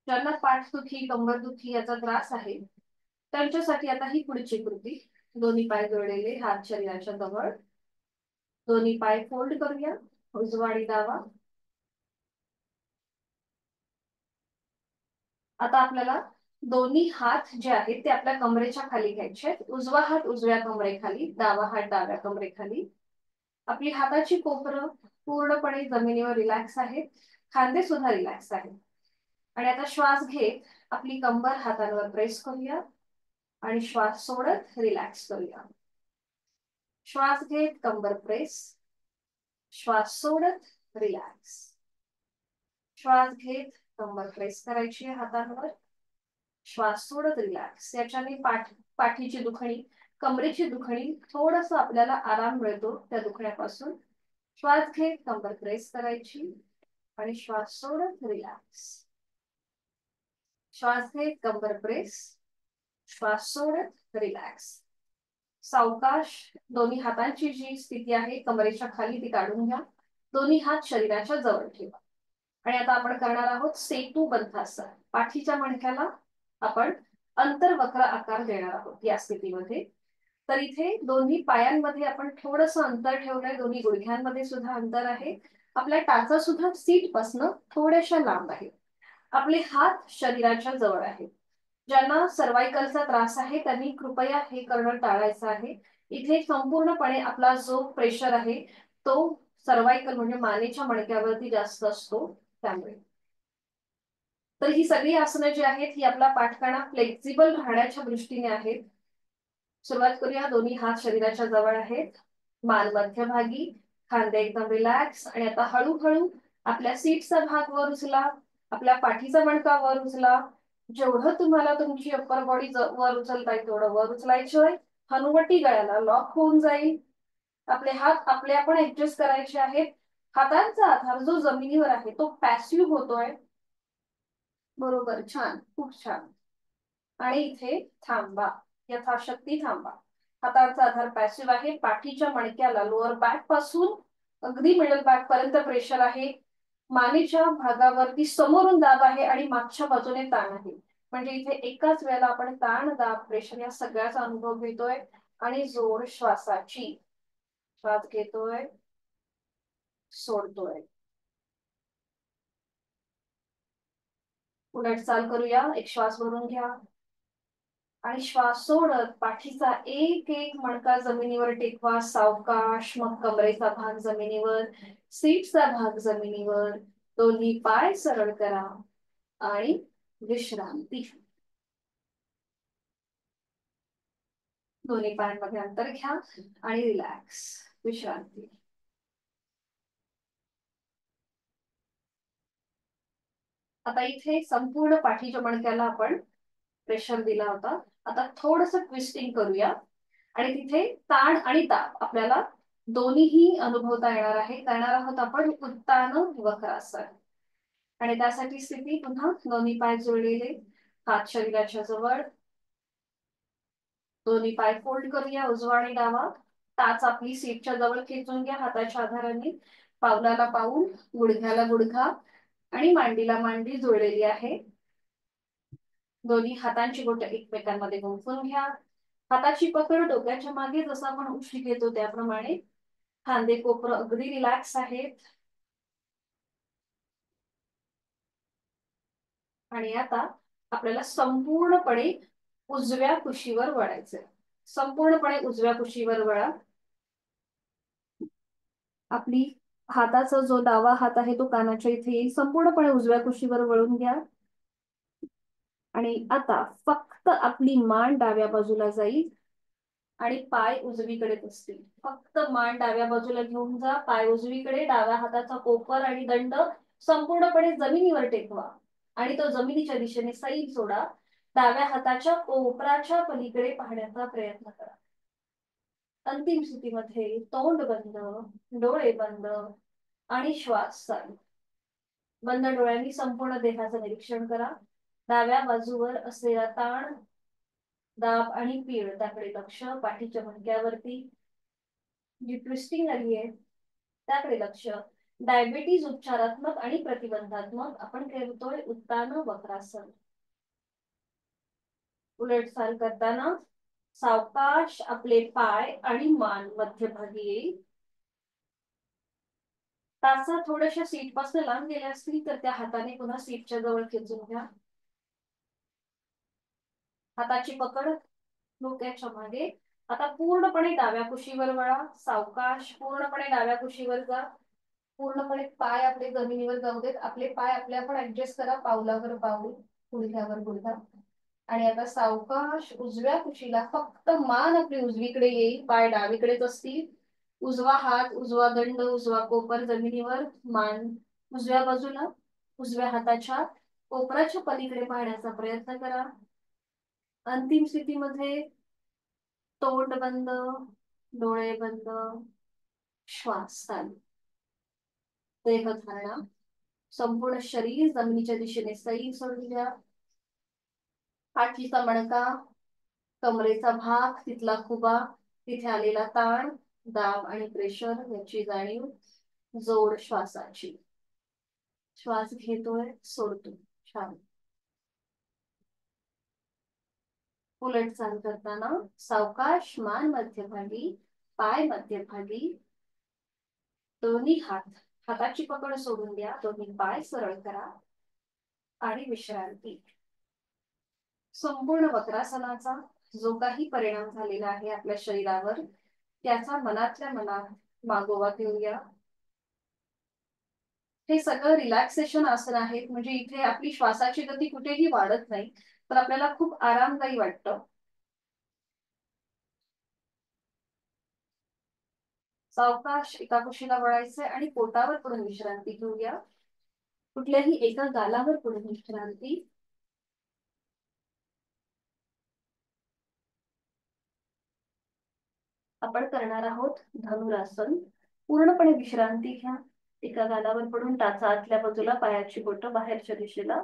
ज्यांना पाठदुखी कंबरदुखी याचा त्रास आहे त्यांच्यासाठी आता ही पुढची कृती. दोन्ही पाय जोडलेले, हात शरीराच्या जवळ. दोन्ही पाय फोल्ड करूया, उजवा आणि डावा. आता आपल्याला दोन्ही हात जे आहेत ते आपल्या कमरेच्या खाली घ्यायचे. उजवा हात उजव्या कमरेखाली, डावा हात डाव्या कमरेखाली. आपली हाताची कोपरं पूर्णपणे जमिनीवर रिलॅक्स आहे, खांदे सुद्धा रिलॅक्स आहेत. आणि आता श्वास घेत आपली कंबर हातांवर प्रेस करूया आणि श्वास सोडत रिलॅक्स करूया. श्वास घेत कंबर प्रेस, श्वास सोडत रिलॅक्स. श्वास घेत कंबर प्रेस करायची हातांवर, श्वास सोडत रिलॅक्स. याच्याने पाठीची दुखणी कमरेची दुखणी थोडस आपल्याला आराम मिळतो त्या दुखण्यापासून. श्वास घे, कंबर प्रेस करायची आणि श्वास सोडत रिलॅक्स. श्वास घे, कंबर प्रेस, श्वास सोडत रिलॅक्स. सावकाश दोन्ही हातांची जी स्थिती आहे कमरेच्या खाली ती काढून घ्या. दोन्ही हात शरीराच्या जवळ ठेवा. आणि आता आपण करणार आहोत सेतू बंधासन. पाठीच्या मणक्याला आपण अंतर्वक्र आकार देणार आहोत या स्थितीमध्ये. तर इथे दोन्ही पायांमध्ये आपण थोडस अंतर ठेवलंय, दोन्ही गुडघ्यांमध्ये सुद्धा अंतर आहे. आपल्या टाचा सुद्धा सीट पासून थोड्याशा लांब आहे. आपले हात शरीराच्या जवळ आहेत. ज्यांना सर्वायकलचा त्रास आहे त्यांनी कृपया हे करणं टाळायचं आहे. इथे संपूर्णपणे आपला जो प्रेशर आहे तो सर्वायकल म्हणजे मानेच्या मणक्यावरती जास्त असतो त्यामुळे. तर ही सगळी आसनं जी आहेत ही आपला पाठकणा फ्लेक्झिबल राहण्याच्या दृष्टीने आहेत. सुरुवात करूया. दोन्ही हात शरीराच्या जवळ आहेत, मान मध्यभागी, खांदे एकदम रिलॅक्स. आणि आता हळूहळू आपल्या सीटचा भाग वर उचला, आपल्या पाठीचा मणका वर उचला. जेवढं तुम्हाला तुमची अप्पर बॉडी वर उचलता येईल तेवढं वर उचलायचंय. हनुवटी गळ्याला लॉक होऊन जाईल. आपले हात आपले आपण ऍडजस्ट करायचे आहेत. हातांचा आधार जो जमिनीवर आहे तो पॅसिव्ह होतोय. बरोबर, छान, खूप छान. आणि इथे थांबा, यथाशक्ती थांबा. हाताचा आधार पॅसिव्ह आहे. पाठीच्या मणक्याला लोअर बॅक पासून अगदी मिडल बॅक पर्यंत प्रेशर आहे. मानेच्या भागावरती समोरून दाब आहे आणि मागच्या बाजूने ताण आहे. म्हणजे इथे एकाच वेळेला आपण ताण, दाब, प्रेशर या सगळ्याचा अनुभव घेतोय. आणि जोड श्वासाची. श्वास घेतोय, सोडतोय. उलट चाल करूया. एक श्वास भरून घ्या आणि श्वास सोडत पाठीचा एक एक मणका जमिनीवर टेकवा. सावकाश. मग कमरेचा भाग जमिनीवर, सीटचा भाग जमिनीवर. दोन्ही पाय सरळ करा आणि विश्रांती. दोन्ही पायांमध्ये अंतर घ्या आणि रिलॅक्स. विश्रांती. आता इथे संपूर्ण पाठीच्या मणक्याला आपण प्रेशर दिला होता. आता थोडस ट्विस्टिंग करूया आणि तिथे ताण आणि ताप आपल्याला दोन्हीही अनुभवता येणार आहे. करणार आहोत आपण उत्तान वक्रासन. आणि त्यासाठी स्थिती पुन्हा दोन्ही पाय जोडलेले, हात शरीराच्या जवळ. दोन्ही पाय फोल्ड करूया, उजवा आणि डावा. टाच आपली सीटच्या जवळ खेचून घ्या हाताच्या आधाराने. पावलाला पाऊल, गुडघ्याला गुडघा आणि मांडीला मांडी जोडलेली आहे. दोन्ही हातांची बोटे एकमेकांमध्ये गुंफून घ्या. हाताची पकड डोक्याच्या मागे जसं आपण उशी घेतो त्याप्रमाणे. खांदे कोपर अगदी रिलॅक्स आहेत. आणि आता आपल्याला संपूर्णपणे उजव्या कुशीवर वळायचंय. संपूर्णपणे उजव्या कुशीवर वळा. आपली हाताचा जो डावा हात आहे तो कानाच्या इथे येईल. संपूर्णपणे उजव्या कुशीवर वळून घ्या. आणि आता फक्त आपली मान डाव्या बाजूला जाईल आणि पाय उजवीकडे असतील. फक्त मान डाव्या बाजूला घेऊन जा, पाय उजवीकडे. डाव्या हाताचा कोपर आणि दंड संपूर्णपणे जमिनीवर टेकवा आणि तो जमिनीच्या दिशेने सैल सोडा. डाव्या हाताच्या कोपराच्या पलीकडे पाहण्याचा प्रयत्न करा. अंतिम स्थितीमध्ये तोंड बंद, डोळे बंद आणि श्वास चालू. बंद डोळ्यांनी संपूर्ण देहाचं निरीक्षण करा. डाव्या बाजूवर असलेला ताण, दाब आणि पीड त्याकडे लक्ष. पाठीच्या मणक्यावरती जी ट्विस्टिंग आली आहे त्याकडे लक्ष. डायबिटीज उपचारात्मक आणि प्रतिबंधात्मक आपण करतोय उत्तान वक्रासन. उलटचाल करताना सावकाश आपले पाय आणि मान मध्यभागी येईल. टाचा थोड्याशा सीट पासून लांब गेल्या असतील तर त्या हाताने पुन्हा सीटच्या जवळ खेचून घ्या. हाताची पकड डोक्याच्या मागे. आता पूर्णपणे डाव्या कुशीवर वळा. सावकाश पूर्णपणे डाव्या कुशीवर जा. पूर्णपणे पाय आपले जमिनीवर जाऊ देत. आपले पाय आपले आपण ऍडजस्ट करा, पावलावर पाऊल, गुडघ्यावर गुडघा. आणि आता सावकाश उजव्या कुशीला फक्त मान आपली उजवीकडे येईल, पाय डावीकडेच असतील. उजवा हात, उजवा दंड, उजवा कोपर जमिनीवर. मान उजव्या बाजूला. उजव्या हाताच्या कोपराच्या पलीकडे पाहण्याचा प्रयत्न करा. अंतिम स्थितीमध्ये तोंड बंद, डोळे बंद, श्वास चालू. देहधारणा. संपूर्ण शरीर जमिनीच्या दिशेने सैल सोडून द्या. पाठीचा मणका, कमरेचा भाग, तिथला खुबा, तिथे आलेला ताण, दाब आणि प्रेशर याची जाणीव. जोड श्वासाची. श्वास घेतोय, सोडतोय. छान. उलट चाल करताना सावकाश मान मध्यभागी, पाय मध्यभागी, दोन्ही हाताची पकड सोडून द्या, दोन्ही पाय सरळ करा आणि विश्रांती. संपूर्ण वक्रासनाचा जो काही परिणाम झालेला आहे आपल्या शरीरावर त्याचा मनातल्या मनात मागोवा घेऊया. हे सगळं रिलॅक्सेशन आसन आहे, म्हणजे इथे आपली श्वासाची गती कुठेही वाढत नाही, तर आपल्याला खूप आरामदायी वाटतं. सावकाश एका कुशीला वळायचंय आणि पोटावर पडून विश्रांती घेऊया. कुठल्याही एका गालावर पडून विश्रांती. आपण करणार आहोत धनुरासन. पूर्णपणे विश्रांती घ्या. एका गालावर पडून टाचा आतल्या बाजूला, पायाची बोटं बाहेरच्या दिशेला,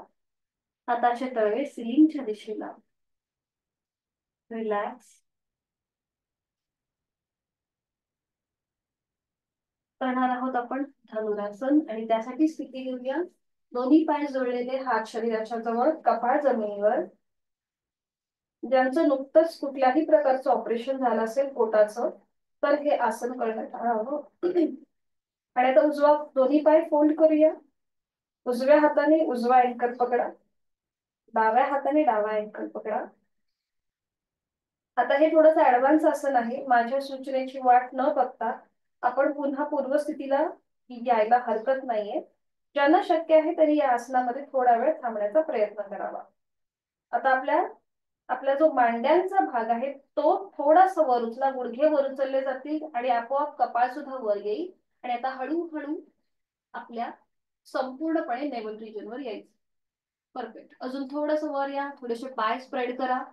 हाताचे तळवे सिलिंगच्या दिशेला. रिलॅक्स. करणार आहोत आपण धनुरासन आणि त्यासाठी स्थिती घेऊया. दोन्ही पाय जोडलेले, हात शरीराच्या जवळ, कपाळ जमिनीवर. ज्यांचं नुकतंच कुठल्याही प्रकारचं ऑपरेशन झालं असेल पोटाचं तर हे आसन करणं टाळावं. आणि आता उजवा दोन्ही पाय फोल्ड करूया. उजव्या हाताने उजवा अँकर पकडा, डाव्या हाताने डावा अँकर पकडा. आता हे थोडंसं ऍडव्हान्स आसन आहे. माझ्या सूचनेची वाट न बघता आपण पुन्हा पूर्वस्थितीला यायला हरकत नाहीये. ज्यांना शक्य आहे तरी या आसनामध्ये थोडा वेळ थांबण्याचा प्रयत्न करावा. आता आपला जो मांड्यांचा भाग आहे तो थोडासा वर उचला, गुडघे वर उचलले जातील आणि आपोआप कपाळ सुद्धा वर येईल. आणि आता हळूहळू आपल्या संपूर्णपणे नेवल रिजन वर यायचं. परफेक्ट. अजून थोडस वर या, थोडेसे पाय स्प्रेड करा.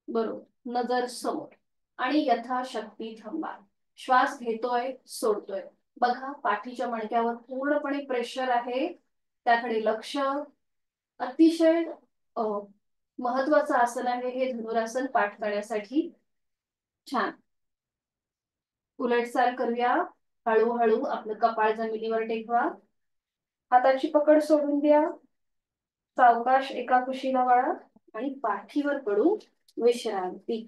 बरोबर. नजर समोर आणि यथाशक्ती थांबा. श्वास घेतोय, सोडतोय. बघा पाठीच्या मणक्यावर पूर्णपणे प्रेशर आहे, त्याकडे लक्ष. अतिशय महत्वाचं आसन आहे हे धनुरासन पाठ करण्यासाठी. छान. उलटचाल करूया. हळूहळू आपलं कपाळ जमिनीवर टेकवा. हाताची पकड सोडून द्या. सावकाश एका कुशीला वळा आणि पाठीवर पडून विश्रांती.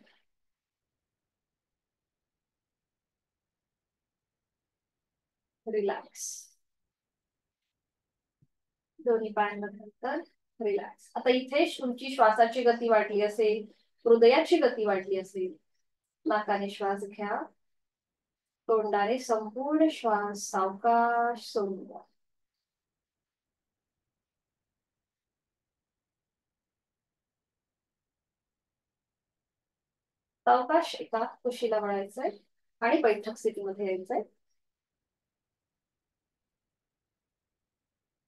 रिलॅक्स. दोन्ही पायांवर रिलॅक्स. आता इथे तुमची श्वासाची गती वाढली असेल, हृदयाची गती वाढली असेल, नाकाने श्वास घ्या, तोंडाने संपूर्ण श्वास सावकाश सोडून द्या. सावकाश एका कुशीला वळायचंय आणि बैठक स्थितीमध्ये यायचंय.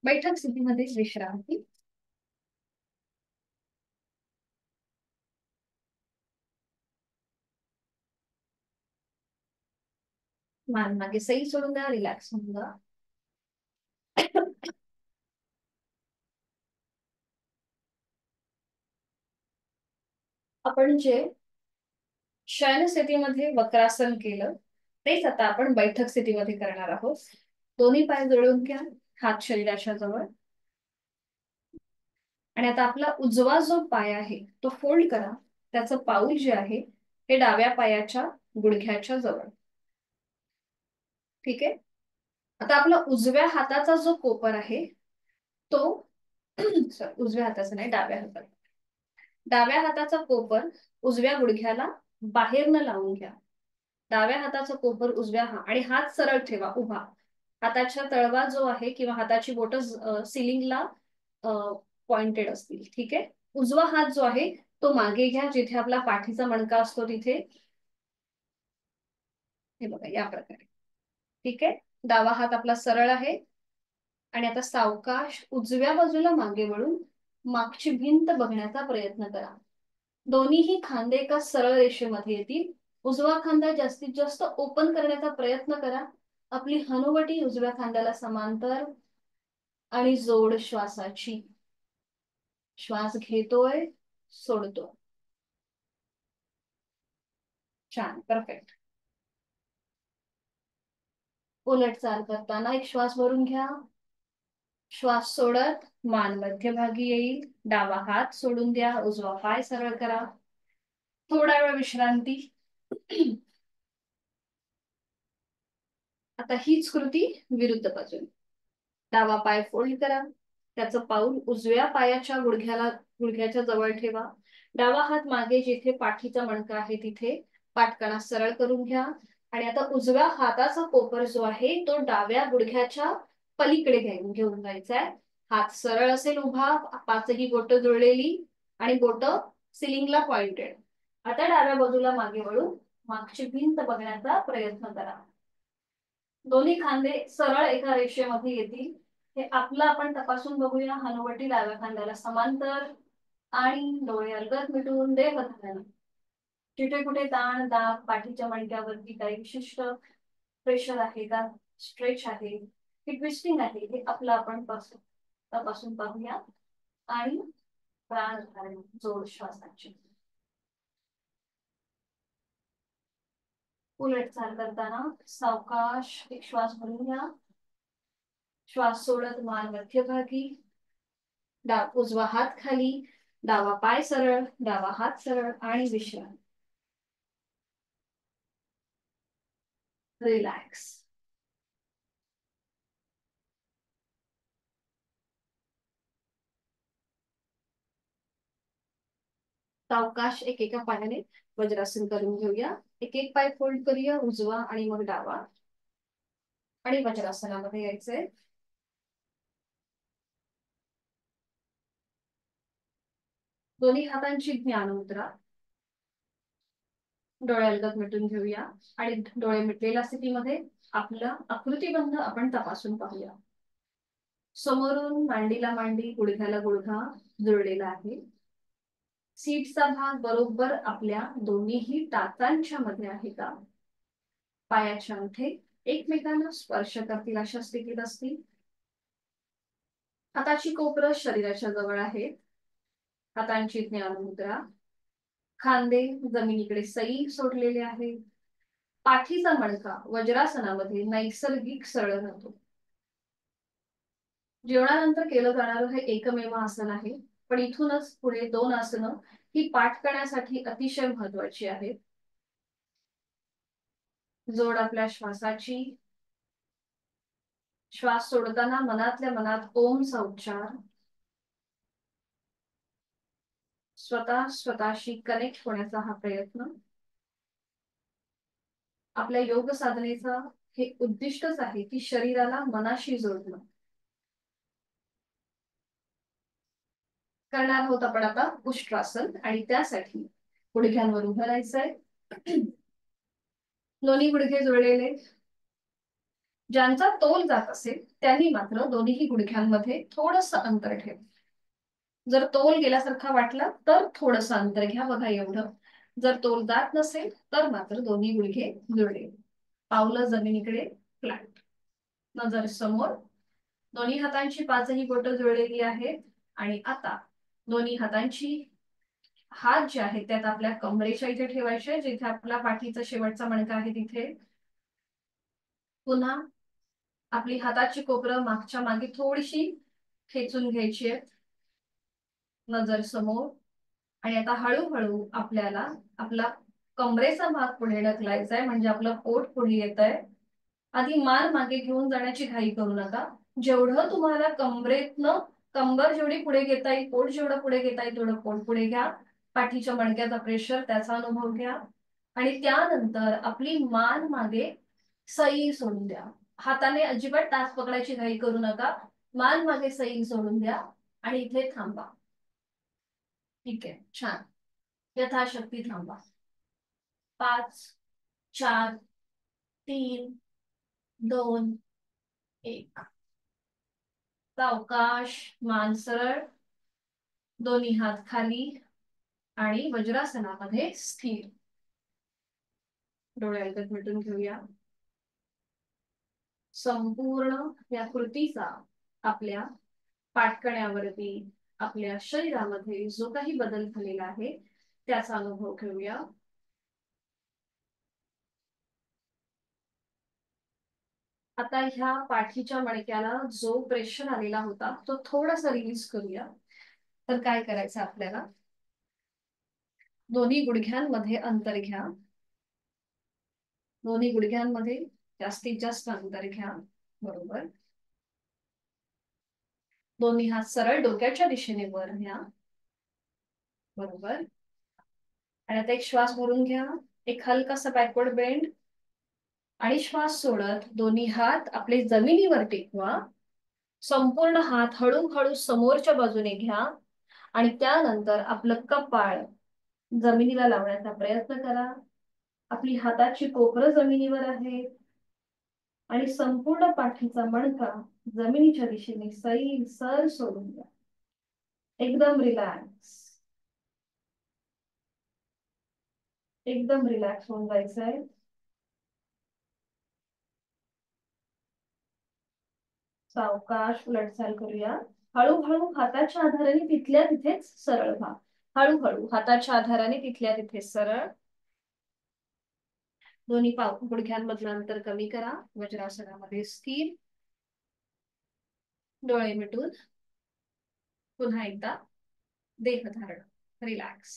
बैठक स्थितीमध्ये विश्रांती. मान मागे सही सोडून द्या, रिलॅक्स होऊन जा. आपण जे शयन स्थितीमध्ये वक्रासन केलं तेच आता आपण बैठक स्थितीमध्ये करणार आहोत. दोन्ही पाय जोडून घ्या, हात शरीराच्या जवळ. आणि आता आपला उजवा जो पाय आहे तो फोल्ड करा. त्याचं पाऊल जे आहे ते डाव्या पायाच्या गुडघ्याच्या जवळ. ठीक आहे. आता आपला उजव्या हाताचा जो कोपर आहे तो उजव्या हाताचा नाही, डाव्या हाताचा. डाव्या हाताचा कोपर उजव्या गुडघ्याला बाहेर न लावून घ्या. डाव्या हाताचा कोपर उजव्या आणि हात सरळ ठेवा उभा. हाताच्या तळवा जो आहे किंवा हाताची बोटं सिलिंगला पॉइंटेड असतील. ठीक आहे. उजवा हात जो आहे तो मागे घ्या, जिथे आपला पाठीचा मणका असतो तिथे. हे बघा या प्रकारे. ठीक आहे. डावा हात आपला सरळ आहे आणि आता सावकाश उजव्या बाजूला मागे वळून मागची भिंत बघण्याचा प्रयत्न करा. दोन्हीही खांदे एका सरळ रेषेमध्ये येतील. उजवा खांदा जास्तीत जास्त ओपन करण्याचा प्रयत्न करा. आपली हनुवटी उजव्या खांद्याला समांतर आणि जोड श्वासाची. श्वास घेतोय, सोडतोय. छान, परफेक्ट. उलट चाल करताना एक श्वास भरून घ्या. श्वास सोडत मान मध्यभागी येईल. डावा हात सोडून द्या. उजवा पाय सरळ करा. थोडा वेळ विश्रांती. आता हीच कृती विरुद्ध बाजूने. डावा पाय फोल्ड करा. त्याचं पाऊल उजव्या पायाच्या गुडघ्याच्या जवळ ठेवा. डावा हात मागे जिथे पाठीचा मणका आहे तिथे पाठकणा सरळ करून घ्या. आणि आता उजव्या हाताचा कोपर जो आहे तो डाव्या गुडघ्याच्या पलीकडे घेऊन जायचा आहे. हात सरळ असेल उभा, पाचही बोट जुळलेली आणि बोट सिलिंगला पॉइंटेड. आता डाव्या बाजूला मागे वळून मागची भिंत बघण्याचा प्रयत्न करा. दोन्ही खांदे सरळ एका रेषेमध्ये येतील. हे आपलं आपण तपासून बघूया. हनुवटी डाव्या खांद्याला समांतर आणि डोळे अलगद मिटून देह धारणा. जिथे कुठे ताण दाब पाठीच्या मणक्यावरती काही विशिष्ट प्रेशर आहे का, स्ट्रेच आहे की ट्विस्टिंग आहे, हे आपलं आपण तपासून पाहूया. आणि प्राण धारण, जोड श्वासाची. उलट चाल करताना सावकाश एक श्वास भरून घ्या. श्वास सोडत मान मध्यभागी. उजवा हात खाली, डावा पाय सरळ, डावा हात सरळ आणि विश्रांती. रिलॅक्स. सावकाश एकेका पायाने वज्रासन करून घेऊया. एक एक पाय फोल्ड करूया, उजवा आणि मग डावा. आणि वज्रासनामध्ये यायचंय. दोन्ही हातांची ज्ञान मुद्रा. डोळे अलगद मिटून घेऊया आणि डोळे मिटलेल्या स्थितीमध्ये आपला आकृतीबंध आपण तपासून पाहूया. समोरून मांडीला मांडी, गुडघ्याला गुडघा जुळलेला आहे. सीटचा भाग बरोबर आपल्या दोन्हीही टाचांच्या मध्ये आहे का? पायाच्या अंगठे एकमेकांना स्पर्श करतील अशा स्थितीत असतील. हाताची कोपरं शरीराच्या जवळ आहे. हातांची ज्ञान मुद्रा. खांदे जमिनीकडे सैल सोडलेले आहे. पाठीचा मणका वज्रासनामध्ये नैसर्गिक सरळ राहतो. जेवणानंतर केलं जाणारं हे एकमेव आसन आहे. पण इथूनच पुढे दोन आसनं ही पाठ करण्यासाठी अतिशय महत्वाची आहेत. जोड आपल्या श्वासाची. श्वास सोडताना मनातल्या मनात ओमचा उच्चार. स्वतःशी कनेक्ट होण्याचा हा प्रयत्न. आपल्या योग साधनेचा हे उद्दिष्टच आहे की शरीराला मनाशी जोडणं. करणार आहोत आपण आता उष्ट्रासन आणि त्यासाठी गुडघ्यांवर उभं राहायचंय. दोन्ही गुडघे जुळलेले. ज्यांचा तोल जात असेल त्यांनी मात्र दोन्ही गुडघ्यांमध्ये थोडस अंतर ठेव. जर तोल गेल्यासारखा वाटला तर थोडस अंतर घ्या, बघा एवढं. जर तोल जात नसेल तर मात्र दोन्ही गुडघे जुळले. पावलं जमिनीकडे फ्लॅट. नजर समोर. दोन्ही हातांची पाचही बोटं जुळलेली आहेत. आणि आता दोन्ही हातांची हात जे आहेत त्यात आपल्या कमरेच्या इथे ठेवायचे, जिथे आपला पाठीचा शेवटचा मणका आहे तिथे. पुन्हा आपली हाताची कोपरं मागच्या मागे थोडीशी खेचून घ्यायची आहे. नजर समोर. आणि आता हळूहळू आपल्याला आपला कमरेचा भाग पुढे ढकलायचा आहे, म्हणजे आपलं पोट पुढे येत आहे. आधी मान मागे घेऊन जाण्याची घाई करू नका. जेवढं तुम्हाला कमरेतनं कंबर जेवढी पुढे घेता येईल, पोट जेवढं पुढे घेता येईल तेवढं पोट पुढे घ्या. पाठीच्या मणक्याचा प्रेशर त्याचा अनुभव घ्या. आणि त्यानंतर आपली मान मागे सैल सोडून द्या. हाताने अजिबात टाच पकडायची घाई करू नका. मान मागे सैल सोडून द्या आणि इथे थांबा. ठीक आहे, छान. यथाशक्ती थांबा. 5, 4, 3, 2, 1. सावकाश मान सरळ. दोन्ही हात खाली आणि वज्रासनामध्ये स्थिर. डोळे एकच मिटून घेऊया. संपूर्ण या कृतीचा आपल्या पाठकण्यावरती, आपल्या शरीरामध्ये जो काही बदल झालेला आहे त्याचा अनुभव घेऊया. आता ह्या पाठीच्या मणक्याला जो प्रेशर आलेला होता तो थोडासा रिलीज करूया. तर काय करायचं आपल्याला, दोन्ही गुडघ्यांमध्ये अंतर घ्या. दोन्ही गुडघ्यांमध्ये जास्तीत जास्त अंतर घ्या. बरोबर. दोन्ही हात सरळ डोक्याच्या दिशेने वर घ्या. बरोबर. आणि आता एक श्वास भरून घ्या. एक हलकासा बॅकवर्ड बेंड आणि श्वास सोडत दोन्ही हात आपले जमिनीवर टेकवा. संपूर्ण हात हळूहळू समोरच्या बाजूने घ्या आणि त्यानंतर आपलं कपाळ जमिनीला लावण्याचा प्रयत्न करा. आपली हाताची कोपरं जमिनीवर आहे आणि संपूर्ण पाठीचा मणका जमिनीच्या दिशेने सैल सर सोडून द्या. एकदम रिलॅक्स. एकदम रिलॅक्स होऊन जायचंय. सावकाश उलटचाल करूया. हळूहळू हाताच्या आधाराने तिथल्या तिथेच सरळ व्हा. हळूहळू हाताच्या आधाराने तिथल्या तिथेच सरळ. दोन्ही गुडघ्यांमधलं अंतर कमी करा. वज्रासनामध्ये स्थिर. डोळे मिटून पुन्हा एकदा देहधारण. रिलॅक्स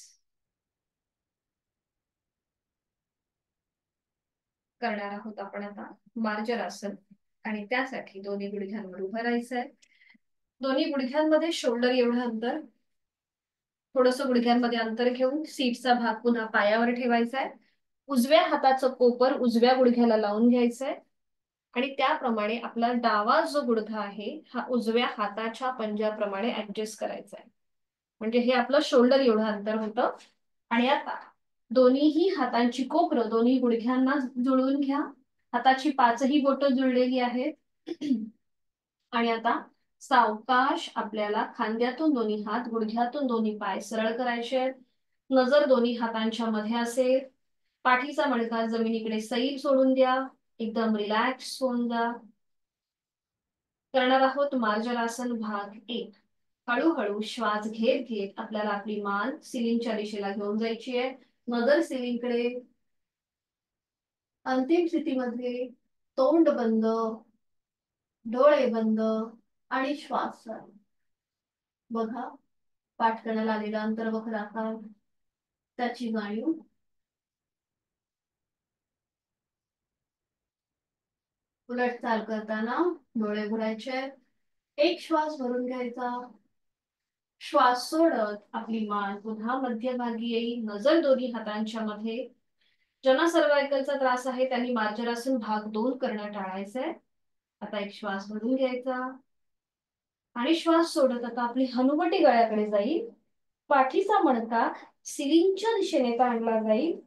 करणार आहोत आपण आता मार्जरासन. आणि त्यासाठी दोन्ही गुडघ्यांवर उभं राहायचंय. दोन्ही गुडघ्यांमध्ये शोल्डर एवढं अंतर. थोडस गुडघ्यांमध्ये अंतर घेऊन सीटचा भाग पुन्हा पायावर ठेवायचा आहे. उजव्या हाताचं कोपर उजव्या गुडघ्याला लावून घ्यायचंय आणि त्याप्रमाणे आपला डावा जो गुडघा आहे हा उजव्या हाताच्या पंजाप्रमाणे ऍडजस्ट करायचा आहे. म्हणजे हे आपलं शोल्डर एवढं अंतर होतं. आणि आता दोन्हीही हातांची कोपरं दोन्ही गुडघ्यांना जुळवून घ्या. हाताची पाचही बोटं जुळलेली आहेत. आणि आता सावकाश आपल्याला खांद्यातून दोन्ही हात, गुडघ्यातून दोन्ही पाय सरळ करायचे आहेत. नजर दोन्ही हातांच्या मध्ये असेल. पाठीचा मणका जमिनीकडे सैल सोडून द्या. एकदम रिलॅक्स होऊन जा. करणार आहोत मार्जरासन भाग 1. हळूहळू श्वास घेत घेत आपल्याला आपली मान सिलिंगच्या दिशेला घेऊन जायची आहे. नजर सिलिंगकडे. अंतिम स्थितीमध्ये तोंड बंद, डोळे बंद आणि श्वास चालू. बघा पाठकण्याला आलेला अंतर वक्र आकार त्याची जाणीव. उलट चाल करताना डोळे उघडायचे. एक श्वास भरून घ्यायचा. श्वास सोडत आपली मान पुन्हा मध्यभागी येईल. नजर दोन्ही हातांच्या मध्ये. ज्यांना सर्वायकलचा त्रास आहे त्यांनी मार्जरासन भाग 2 करणं टाळायचंय. आता एक श्वास भरून घ्यायचा आणि श्वास सोडत आता आपली हनुवटी गळ्याकडे जाईल. पाठीचा मणका सिलिंगच्या दिशेने ताणला जाईल.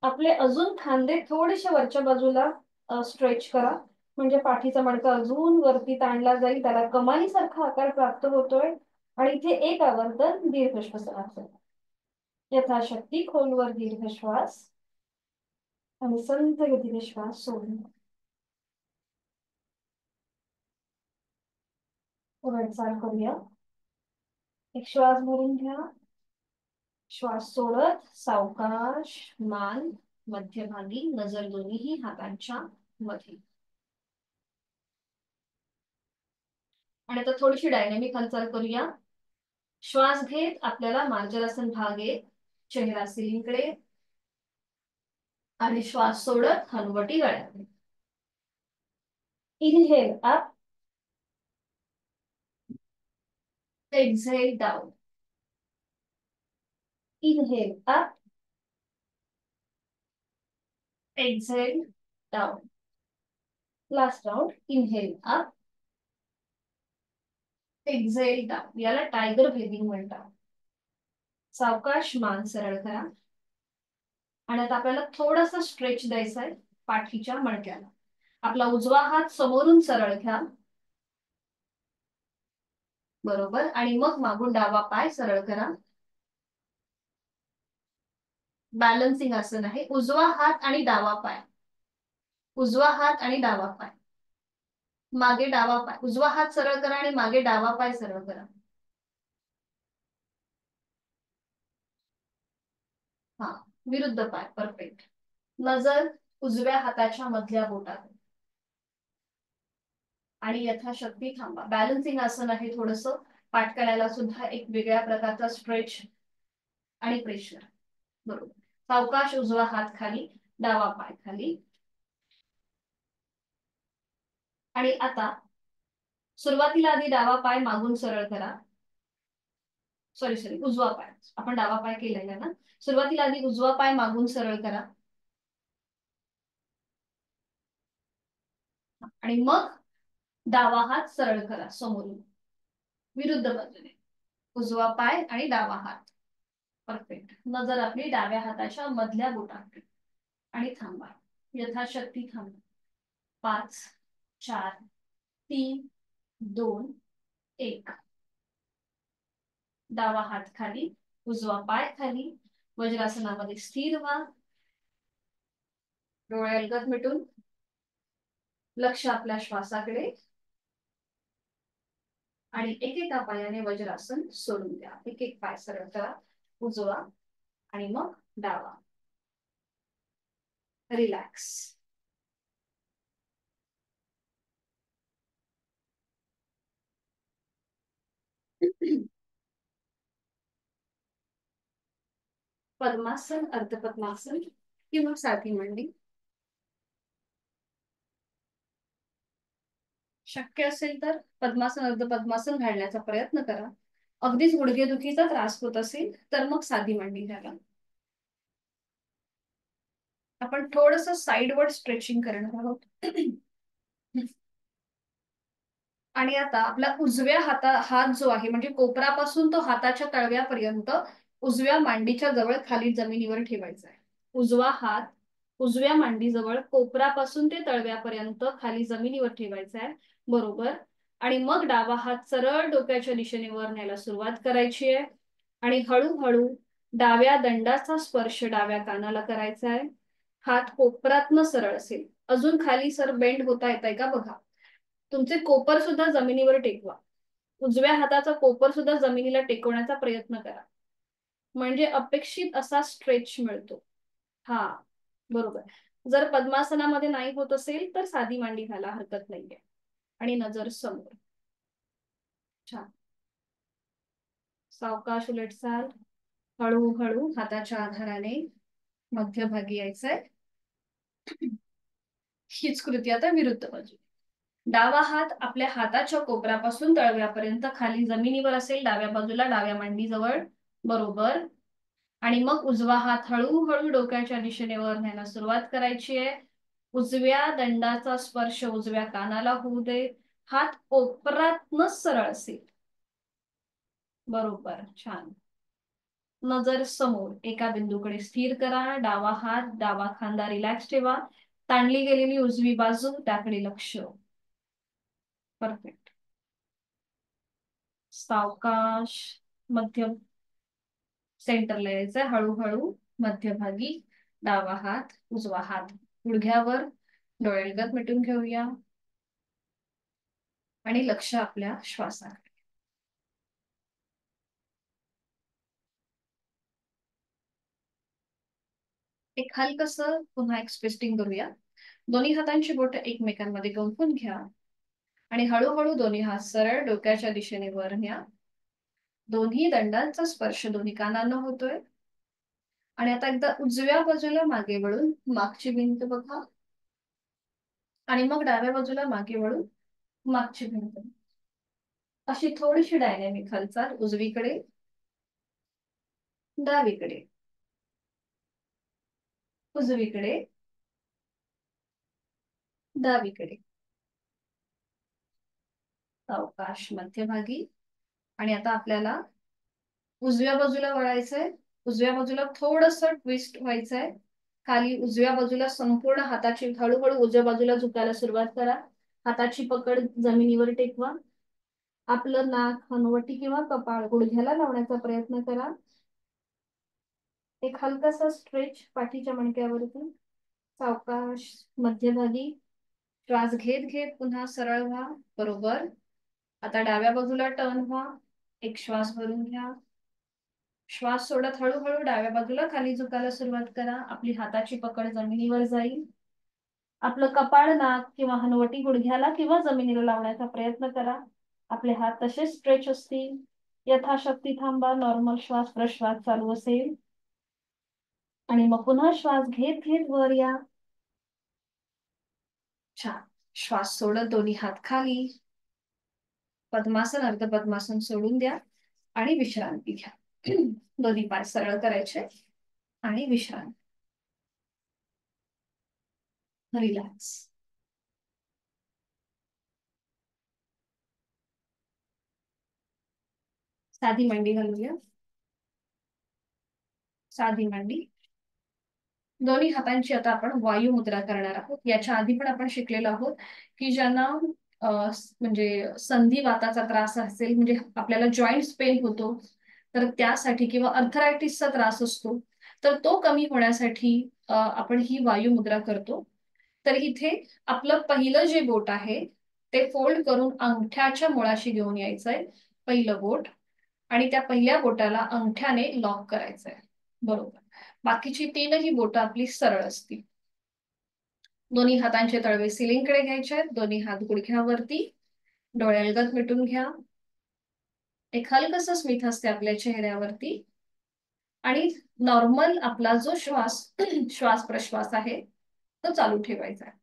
आपले अजून खांदे थोडेसे वरच्या बाजूला स्ट्रेच करा. म्हणजे पाठीचा मणका अजून वरती ताणला जाईल. त्याला कमानीसारखा आकार प्राप्त होतोय. आणि इथे एक आवर्तन दीर्घ श्वसनाचं. यथाशक्ती खोलवर दीर्घ श्वास आणि संत गतीने श्वास सोडून. उलटचाल करूया. एक श्वास भरून घ्या. श्वास सोडत सावकाश मान मध्यभागी, नजर दोन्हीही हातांच्या मध्ये. आणि आता थोडीशी डायनॅमिक हालचाल करूया. श्वास घेत आपल्याला मार्जरासन भाग 1 चेहरा सिलिंगकडे आणि श्वास सोडत हनुवटी गळ्याकडे. Inhale up, exhale down. Inhale up, exhale down. Last round. Inhale up, exhale down. याला टायगर ब्रीदिंग म्हणतात. सावकाश मान सरळ करा. आणि आता आपल्याला थोडासा स्ट्रेच द्यायचा आहे पाठीच्या मणक्याला. आपला उजवा हात समोरून सरळ घ्या. बरोबर. आणि मग मागून डावा पाय सरळ करा. बॅलन्सिंग आसन आहे. उजवा हात आणि डावा पाय, उजवा हात आणि डावा पाय, मागे डावा पाय, उजवा हात सरळ करा आणि मागे डावा पाय सरळ करा. हा, विरुद्ध पाय. परफेक्ट. नजर उजव्या हाताच्या मधल्या बोटात आणि यथाशक्ती थांबा. बॅलन्सिंग आसन आहे. थोडस पाठ करायला सुद्धा एक वेगळ्या प्रकारचा स्ट्रेच आणि प्रेशर. बरोबर. सावकाश उजवा हात खाली, डावा पाय खाली. आणि आता सुरुवातीला आधी डावा पाय मागून सरळ करा. सॉरी सॉरी, उजवा पाय. आपण डावा पाय केलेला ना. सुरुवातीला आधी उजवा पाय मागून सरळ करा आणि मग डावा हात सरळ करा समोरून, विरुद्ध बाजूने. उजवा पाय आणि डावा हात. परफेक्ट. नजर आपली डाव्या हाताच्या मधल्या बोटाकडे आणि थांबा. यथाशक्ती थांबा. 5 4 3 2 1. डावा हात खाली, उजवा पाय खाली. वज्रासनामध्ये स्थिर व्हा. डोळे अलगद मिटून लक्ष आपल्या श्वासाकडे आणि एकेका पायाने वज्रासन सोडून द्या. एक एक पाय सरळ करा. उजवा आणि मग डावा. रिलॅक्स. पद्मासन, अर्धपद्मासन किंवा साधी मांडी. शक्य असेल तर पद्मासन, अर्धपद्मासन घालण्याचा प्रयत्न करा. अगदीच गुडघेदुखीचा त्रास होत असेल तर मग साधी मांडी घाला. आपण थोडस साइडवर स्ट्रेचिंग करणार आहोत. आणि आता आपला उजव्या हात जो आहे म्हणजे कोपरापासून तो हाताच्या तळव्यापर्यंत उजव्या मांडीच्या जवळ खाली जमिनीवर ठेवायचा आहे. उजवा हात उजव्या मांडीजवळ कोपरापासून ते तळव्यापर्यंत खाली जमिनीवर ठेवायचा आहे. बरोबर. आणि मग डावा हात सरळ डोक्याच्या दिशेने वर न्यायला सुरुवात करायची आहे आणि हळूहळू डाव्या दंडाचा स्पर्श डाव्या कानाला करायचा आहे. हात कोपरातनं सरळ असेल. अजून खाली सर बेंड होता येत आहे का बघा. तुमचे कोपर सुद्धा जमिनीवर टेकवा. उजव्या हाताचा कोपर सुद्धा जमिनीला टेकवण्याचा प्रयत्न करा म्हणजे अपेक्षित असा स्ट्रेच मिळतो. हा, बरोबर. जर पद्मासनामध्ये नाही होत असेल तर साधी मांडी घाला, हरकत नाहीये. आणि नजर समोर. छान. सावकाश उलटसाल. हळूहळू हाताच्या आधाराने मध्यभागी यायचंय. हीच कृती आता विरुद्ध बाजू. डावा हात आपल्या हाताच्या कोपरापासून तळव्यापर्यंत खाली जमिनीवर असेल, डाव्या बाजूला डाव्या मांडीजवळ. बरोबर. आणि मग उजवा हात हळूहळू डोक्याच्या दिशेने वर न्यायला सुरुवात करायची आहे. उजव्या दंडाचा स्पर्श उजव्या कानाला होऊ दे. हात कोपरातनच सरळ असेल. बरोबर. छान. नजर समोर एका बिंदूकडे स्थिर करा. डावा हात, डावा खांदा रिलॅक्स ठेवा. ताणली गेलेली उजवी बाजू त्याकडे लक्ष. परफेक्ट. सावकाश मध्यम सेंटरला यायचं. हळूहळू मध्यभागी. डावा हात, उजवा हात गुडघ्यावर. डोळे अलगद मिटून घेऊया आणि लक्ष आपल्या श्वासाकडे. एक हलकस पुन्हा एक ट्विस्टिंग करूया. दोन्ही हातांची बोट एकमेकांमध्ये गुंफून घ्या आणि हळूहळू दोन्ही हात सरळ डोक्याच्या दिशेने वर न्या. दोन्ही दंडांचा स्पर्श दोन्ही कानांना होतोय. आणि आता एकदा उजव्या बाजूला मागे वळून मागची भिंत बघा आणि मग डाव्या बाजूला मागे वळून मागची भिंत. अशी थोडीशी डायनॅमिक हालचाल. उजवीकडे, डावीकडे, उजवीकडे, डावीकडे. सावकाश मध्यभागी. आणि आता आपल्याला उजव्या बाजूला वळायचंय. उजव्या बाजूला थोडस ट्विस्ट व्हायचंय. खाली उजव्या बाजूला संपूर्ण हाताची हळूहळू उजव्या बाजूला झुकायला सुरुवात करा. हाताची पकड जमिनीवर टेकवा. आपलं नाक, हनुवटी किंवा कपाळ गुडघ्याला लावण्याचा प्रयत्न करा. एक हलकासा स्ट्रेच पाठीच्या मणक्यावरती, सावकाश मध्यभागी श्वास घेत घेत पुन्हा सरळ व्हा. बरोबर. आता डाव्या बाजूला टर्न व्हा. एक श्वास भरून घ्या. श्वास सोडत हळूहळू डाव्या बाजूला खाली झुकायला सुरुवात करा. आपली हाताची पकड जमिनीवर जाईल. आपलं कपाळ, नाक किंवा हनवटी गुडघ्याला किंवा जमिनीला लावण्याचा प्रयत्न करा. आपले हात तसेच स्ट्रेच असतील. यथाशक्ती थांबा. नॉर्मल श्वास प्रश्वास चालू असेल आणि मग पुन्हा श्वास घेत घेत वर या. छान. श्वास सोडत दोन्ही हात खाली. पद्मासन अर्ध पद्मासन सोडून द्या आणि विश्रांती घ्या. दोन्ही पाय सरळ करायचे आणि विश्रांती. रिलॅक्स. साधी मांडी घालूया. साधी मांडी. दोन्ही हातांची आता आपण वायू मुद्रा करणार आहोत. याच्या आधी पण आपण शिकलेलो आहोत की ज्यांना म्हणजे संधिवाताचा त्रास असेल, म्हणजे आपल्याला जॉईंट्स पेन होतो, तर त्यासाठी किंवा अर्थरायटिसचा त्रास असतो, तर तो कमी होण्यासाठी आपण ही वायू मुद्रा करतो. तर इथे आपलं पहिलं जे बोट आहे ते फोल्ड करून अंगठ्याच्या मुळाशी घेऊन यायचंय. पहिलं बोट. आणि त्या पहिल्या बोटाला अंगठ्याने लॉक करायचंय. बरोबर. बाकीची तीनही बोटं आपली सरळ असतील. दोन्ही हातांचे तळवे सिलिंगकडे घ्यायचे आहेत. दोन्ही हात गुडघ्यावरती. डोळे अलगद मिटून घ्या. एक हलकस स्मित असते आपल्या चेहऱ्यावरती. आणि नॉर्मल आपला जो श्वास श्वास प्रश्वास आहे तो चालू ठेवायचा आहे.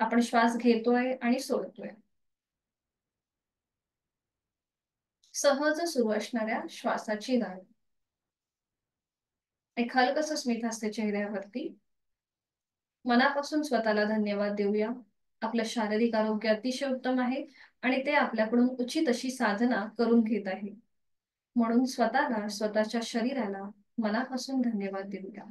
आपण श्वास घेतोय आणि सोडतोय. सहज सुरू असणाऱ्या श्वासाची जाणीव. एक हलकस स्मित असते चेहऱ्यावरती. मनापासून स्वतःला धन्यवाद देऊया. आपलं शारीरिक आरोग्य अतिशय उत्तम आहे आणि ते आपल्याकडून उचित अशी साधना करून घेत आहे. म्हणून स्वतःला, स्वतःच्या शरीराला मनापासून धन्यवाद देऊया.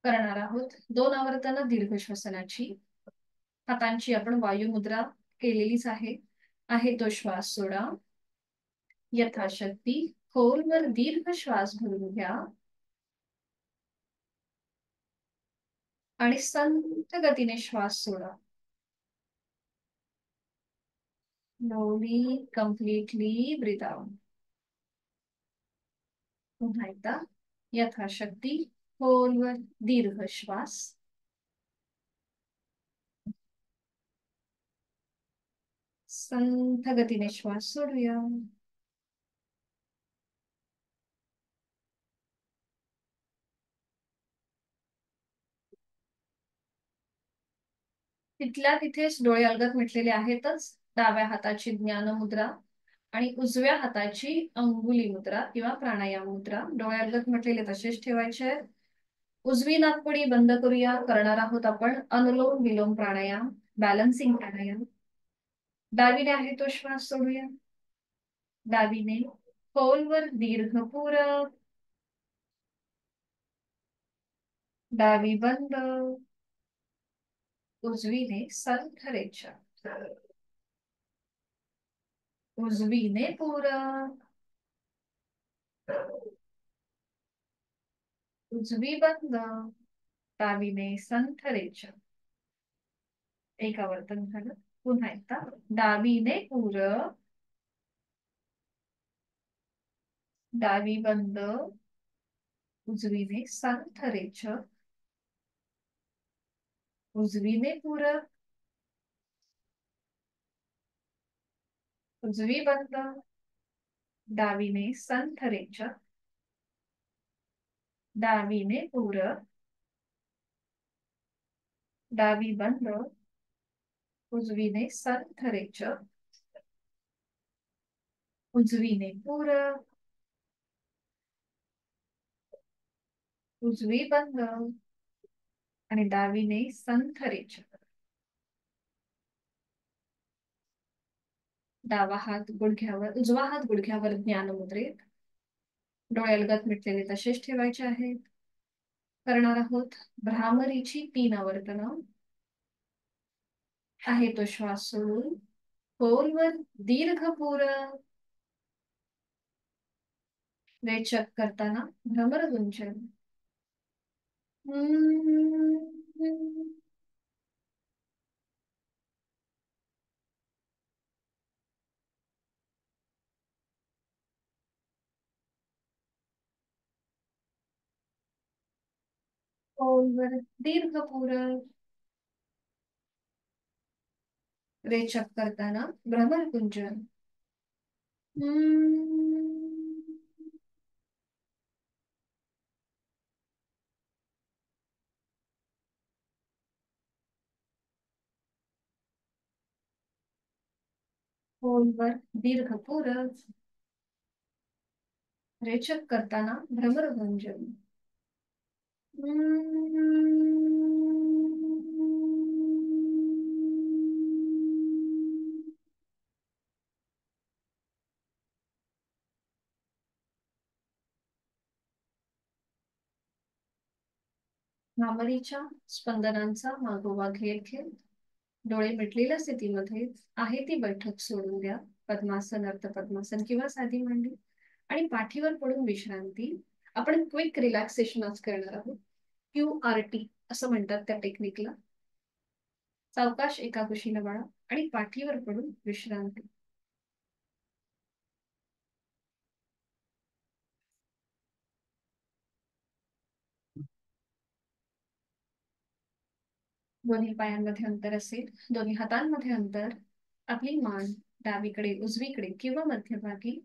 करणार आहोत 2 आवर्तन दीर्घ श्वसनाची. हातांची आपण वायू मुद्रा केलेलीच आहे. आहे तो श्वास सोडा. यथाशक्ती खोलवर दीर्घ श्वास भरून घ्या आणि संथ गतीने श्वास सोडा. Slowly, completely breathe out. पुन्हा एकदा. यथाशक्ती खोलवर दीर्घ श्वास. संथ गतीने श्वास सोडूया. तिथल्या तिथेच डोळे अलगद मिटलेले आहेतच. डाव्या हाताची ज्ञान मुद्रा आणि उजव्या हाताची अंगुली मुद्रा किंवा प्राणायाम मुद्रा. डोळे अलगद मिटलेले तसेच ठेवायचे. उजवी नाकपुडी बंद करूया. करणार आहोत आपण अनुलोम विलोम प्राणायाम, बॅलन्सिंग प्राणायाम. डावीने आहे तो श्वास सोडूया. डावीने खोलवर दीर्घ पूरक. डावी बंद. उजवीने संथ रेषा. उजवीने पूरक. उजवी बंद. डावीने संथ रेषा. एक आवर्तन झालं. पुन्हा एकदा. डावीने पूरक. डावी बंद. उजवीने संथ रेषा. उजवीने पूरक. उजवी बंद. डावीने संथ रेषा. डावीने पूरक. डावी बंद. उजवीने संथ रेषा. उजवीने पूरक. उजवी बंद आणि डावीने संथ रेषा. डावा हात गुडघ्यावर, उजवा हात गुडघ्यावर ज्ञान मुद्रेत. डोळे अलगद मिटलेले तसेच ठेवायचे आहेत. करणार आहोत भ्रामरीची 3 आवर्तनं. आहे तो श्वास सोडून खोलवर दीर्घ पुरत रेचक करताना भ्रमरगुंजन. खोलवर दीर्घ पुरत रेचक करताना भ्रमरगुंजन. खोलवर दीर्घ पुरत रेचक करताना भ्रमरगुंजन. भ्रामरीच्या स्पंदनांचा मागोवा घेत घेत डोळे मिटलेल्या स्थितीमध्ये आहे ती बैठक सोडून द्या. पद्मासन, अर्थ पद्मासन किंवा साधी मांडी आणि पाठीवर पडून विश्रांती. आपण क्विक रिलॅक्सेशन आज करणार आहोत. QRT असं म्हणतात त्या टेक्निकला. सावकाश एका कुशीला वळा आणि पाठीवर पडून विश्रांती. दोन्ही पायांमध्ये अंतर असेल, दोन्ही हातांमध्ये अंतर. आपली मान डावीकडे, उजवीकडे किंवा मध्यभागी.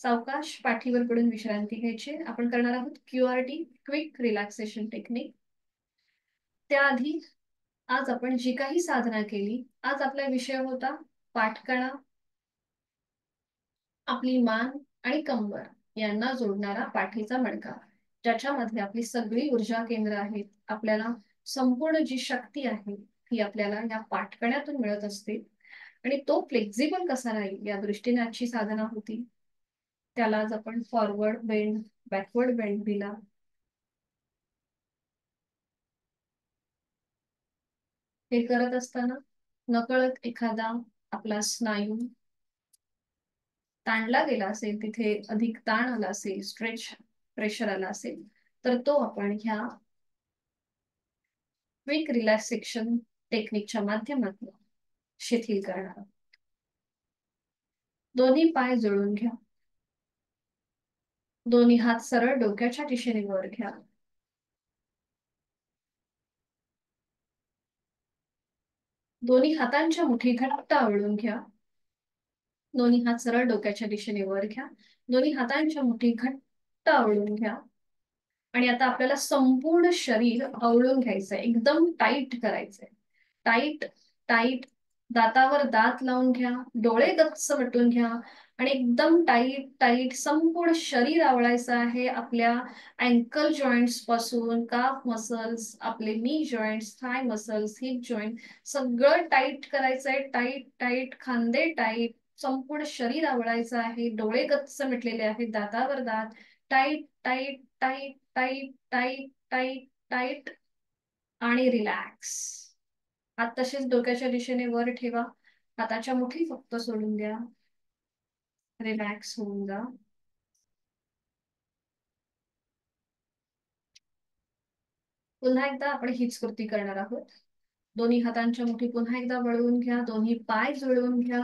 सावकाश पाठीवर पडून विश्रांती घ्यायची. आपण करणार आहोत QRT, क्विक रिलॅक्सेशन टेक्निक. त्याआधी आज आपण जी काही साधना केली, आज आपला विषय होता पाठकणा, आपली मान आणि कंबर यांना जोडणारा पाठीचा मणका, ज्याच्यामध्ये आपली सगळी ऊर्जा केंद्र आहेत. आपल्याला संपूर्ण जी शक्ती आहे ती आपल्याला या पाठकण्यातून मिळत असते. आणि तो फ्लेक्झिबल कसा राहील या दृष्टीने आजची साधना होती. त्याला आज आपण फॉरवर्ड बेंड, बॅकवर्ड बेंड दिला. हे करत असताना नकळत एखादा आपला स्नायू ताणला गेला असेल, तिथे अधिक ताण आला असेल, स्ट्रेच प्रेशर आला असेल, तर तो आपण ह्या क्विक रिलॅक्सेशन टेक्निकच्या माध्यमातून शिथिल करणार. दोन्ही पाय जुळून घ्या. दोन्ही हात सरळ डोक्याच्या दिशेने वर घ्या. दोन्ही हातांच्या मुठी घट्ट आवळून घ्या. दोन्ही हात सरळ डोक्याच्या दिशेने वर घ्या. दोन्ही हातांच्या मुठी घट्ट आवळून घ्या. आणि आता आपल्याला संपूर्ण शरीर आवळून घ्यायचंय, एकदम टाईट करायचंय. Tight tight. दातावर दात लावून घ्या, डोळे गच्च मिटून घ्या आणि एकदम टाईट टाईट संपूर्ण शरीर आवळायचं आहे. आपल्या अँकल जॉईंट्स पासून काफ मसल्स, आपले नी जॉईंट्स, थाय मसल्स, हिप जॉईंट सगळं टाईट करायचंय. Tight tight. खांदे टाईट. संपूर्ण शरीर आवळायचं आहे. डोळे गच्च मिटलेले आहेत, दातावर दात. Tight tight tight tight tight tight tight. आणि रिलॅक्स. हात तसेच डोक्याच्या दिशेने वर ठेवा. हाताच्या मुठी फक्त सोडून द्या. रिलॅक्स होऊन जा. पुन्हा एकदा आपण हीच कृती करणार आहोत. दोन्ही हातांच्या मुठी पुन्हा एकदा वळवून घ्या. दोन्ही पाय जुळवून घ्या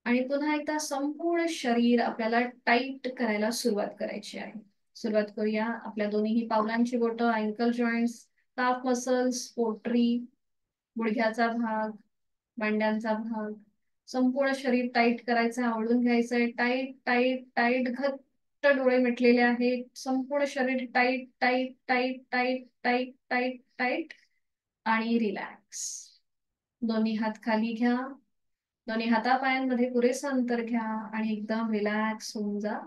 आणि पुन्हा एकदा संपूर्ण शरीर आपल्याला टाईट करायला सुरुवात करायची आहे. सुरुवात करूया. आपल्या दोन्ही पावलांची बोटं, अँकल जॉईंट्स, काफ मसल्स, पोटरी, गुडघ्याचा भाग, मांड्यांचा भाग, संपूर्ण शरीर टाईट करायचं, आवळून घ्यायचंय. Tight tight tight. घट्ट डोळे मिटलेले आहेत. संपूर्ण शरीर tight tight tight tight tight tight tight. आणि रिलॅक्स. दोन्ही हात खाली घ्या. दोन्ही हातापायांमध्ये पुरेसं अंतर घ्या आणि एकदम रिलॅक्स होऊन जा.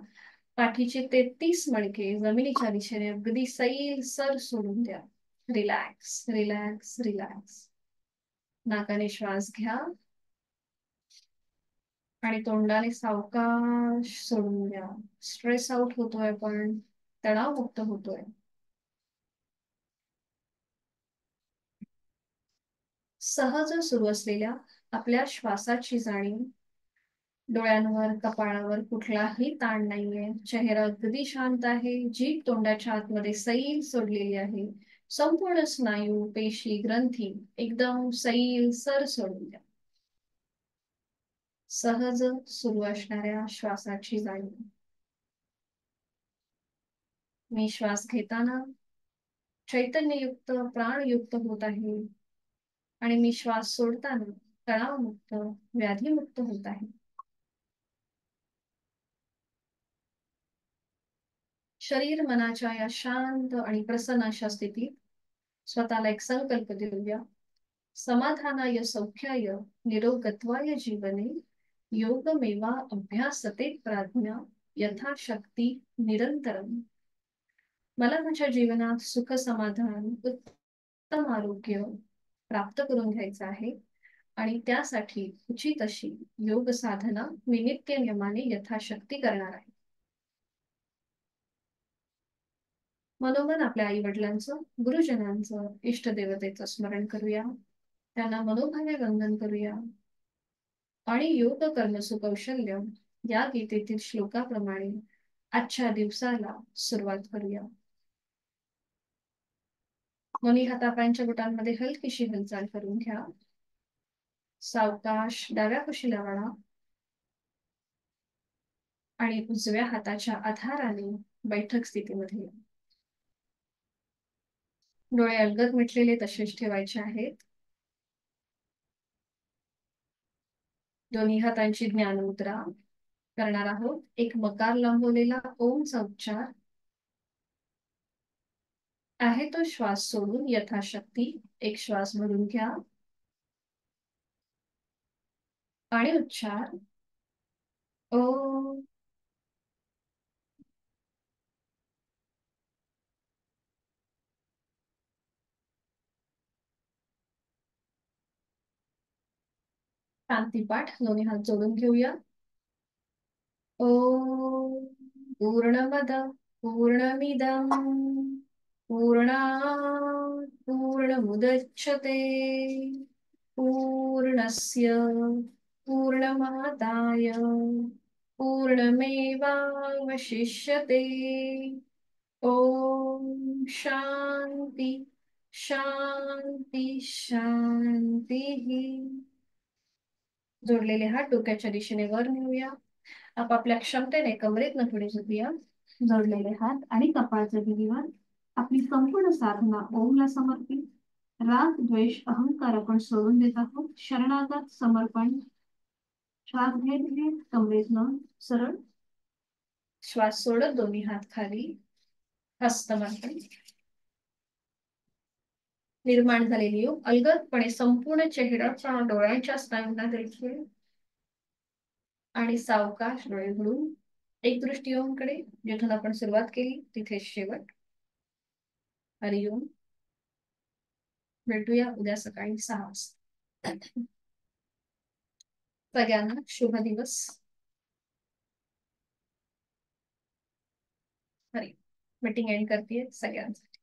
पाठीचे 33 मणके जमिनीच्या दिशेने अगदी सैल सर सोडून द्या. Relax relax relax. नाकाने श्वास घ्या. आणि तोंडाने सावकाश सोडून द्या. स्ट्रेस आउट होतोय, पण तणाव मुक्त होतोय. सहज सुरू असलेल्या आपल्या श्वासाची जाणीव. डोळ्यांवर, कपाळावर कुठलाही ताण नाहीये. चेहरा अगदी शांत आहे. जीभ तोंडाच्या आतमध्ये सैल सोडलेली आहे. संपूर्ण स्नायू, पेशी, ग्रंथी एकदम सैल सर सोडून द्या. सहज सुरू असणाऱ्या श्वासाची जाणीव. मी श्वास घेताना चैतन्ययुक्त, प्राणयुक्त होत आहे. आणि मी श्वास सोडताना तणावमुक्त, व्याधीमुक्त होत आहे. शरीर मनाच्या या शांत आणि प्रसन्न अशा स्थितीत स्वतःला एक संकल्प देऊया. समाधानाय सौख्याय निरोगत्वाय जीवने योगमेवा अभ्यासते प्राज्ञा यथाशक्ती निरंतरम. मला माझ्या जीवनात सुख, समाधान, उत्तम आरोग्य प्राप्त करून घ्यायचं आहे. आणि त्यासाठी उचित अशी योग साधना मी नित्य नियमाने यथाशक्ती करणार आहे. मनोमन आपल्या आई वडिलांचं, गुरुजनांचं, इष्टदेवतेचं स्मरण करूया. त्यांना मनोभावे वंदन करूया. आणि योग कर्म सुकौशल्य या गीतेतील श्लोकाप्रमाणे आजच्या दिवसाला सुरुवात करूया. दोन्ही हातापायांच्या बोटांमध्ये हलकीशी हालचाल करून घ्या. सावकाश डाव्या कुशीला वळा आणि उजव्या हाताच्या आधाराने बैठक स्थितीमध्ये या. डोळे अलगद मिटलेले तसेच ठेवायचे आहेत. दोन्ही हातांची ज्ञान मुद्रा करणार आहोत. एक मकार लांबवलेला ओमचा उच्चार. आहे तो श्वास सोडून यथाशक्ती एक श्वास भरून घ्या आणि उच्चार ओ. शांतीपाठ दोन्ही हात जोडून घेऊया. ओ पूर्णमद पूर्णमिदं पूर्णात् पूर्णमुदच्यते पूर्णस्य पूर्णमादाय पूर्णमेवावशिष्यते. ओम शांती शांती शांती. जोडलेले हात डोक्याच्या दिशेने वर नेऊया. आपापल्या क्षमतेने कमरेतनं पुढे झुकूया. जोडलेले हात आणि कपाळच्या दिलीवर आपली संपूर्ण साधना ओमला समर्पित. राग, द्वेष, अहंकार आपण सोडून देत आहोत. शरणागत समर्पण. श्वास घेत घेत कमरेतनं सरळ श्वास सोडत दोन्ही हात खाली. हस्तमैथुन. निर्माण झालेली योग अलगदपणे संपूर्ण चेहऱ्याच्या डोळ्यांच्या स्नायूंना देखील. आणि सावकाश डोळे उघडून एक दृष्टी ओमकडे, जिथून आपण सुरुवात केली तिथे शेवट. हरिओम. भेटूया उद्या सकाळी 6 वाजता. सगळ्यांना शुभ दिवस. हरी. मीटिंग एंड करते सगळ्यांसाठी.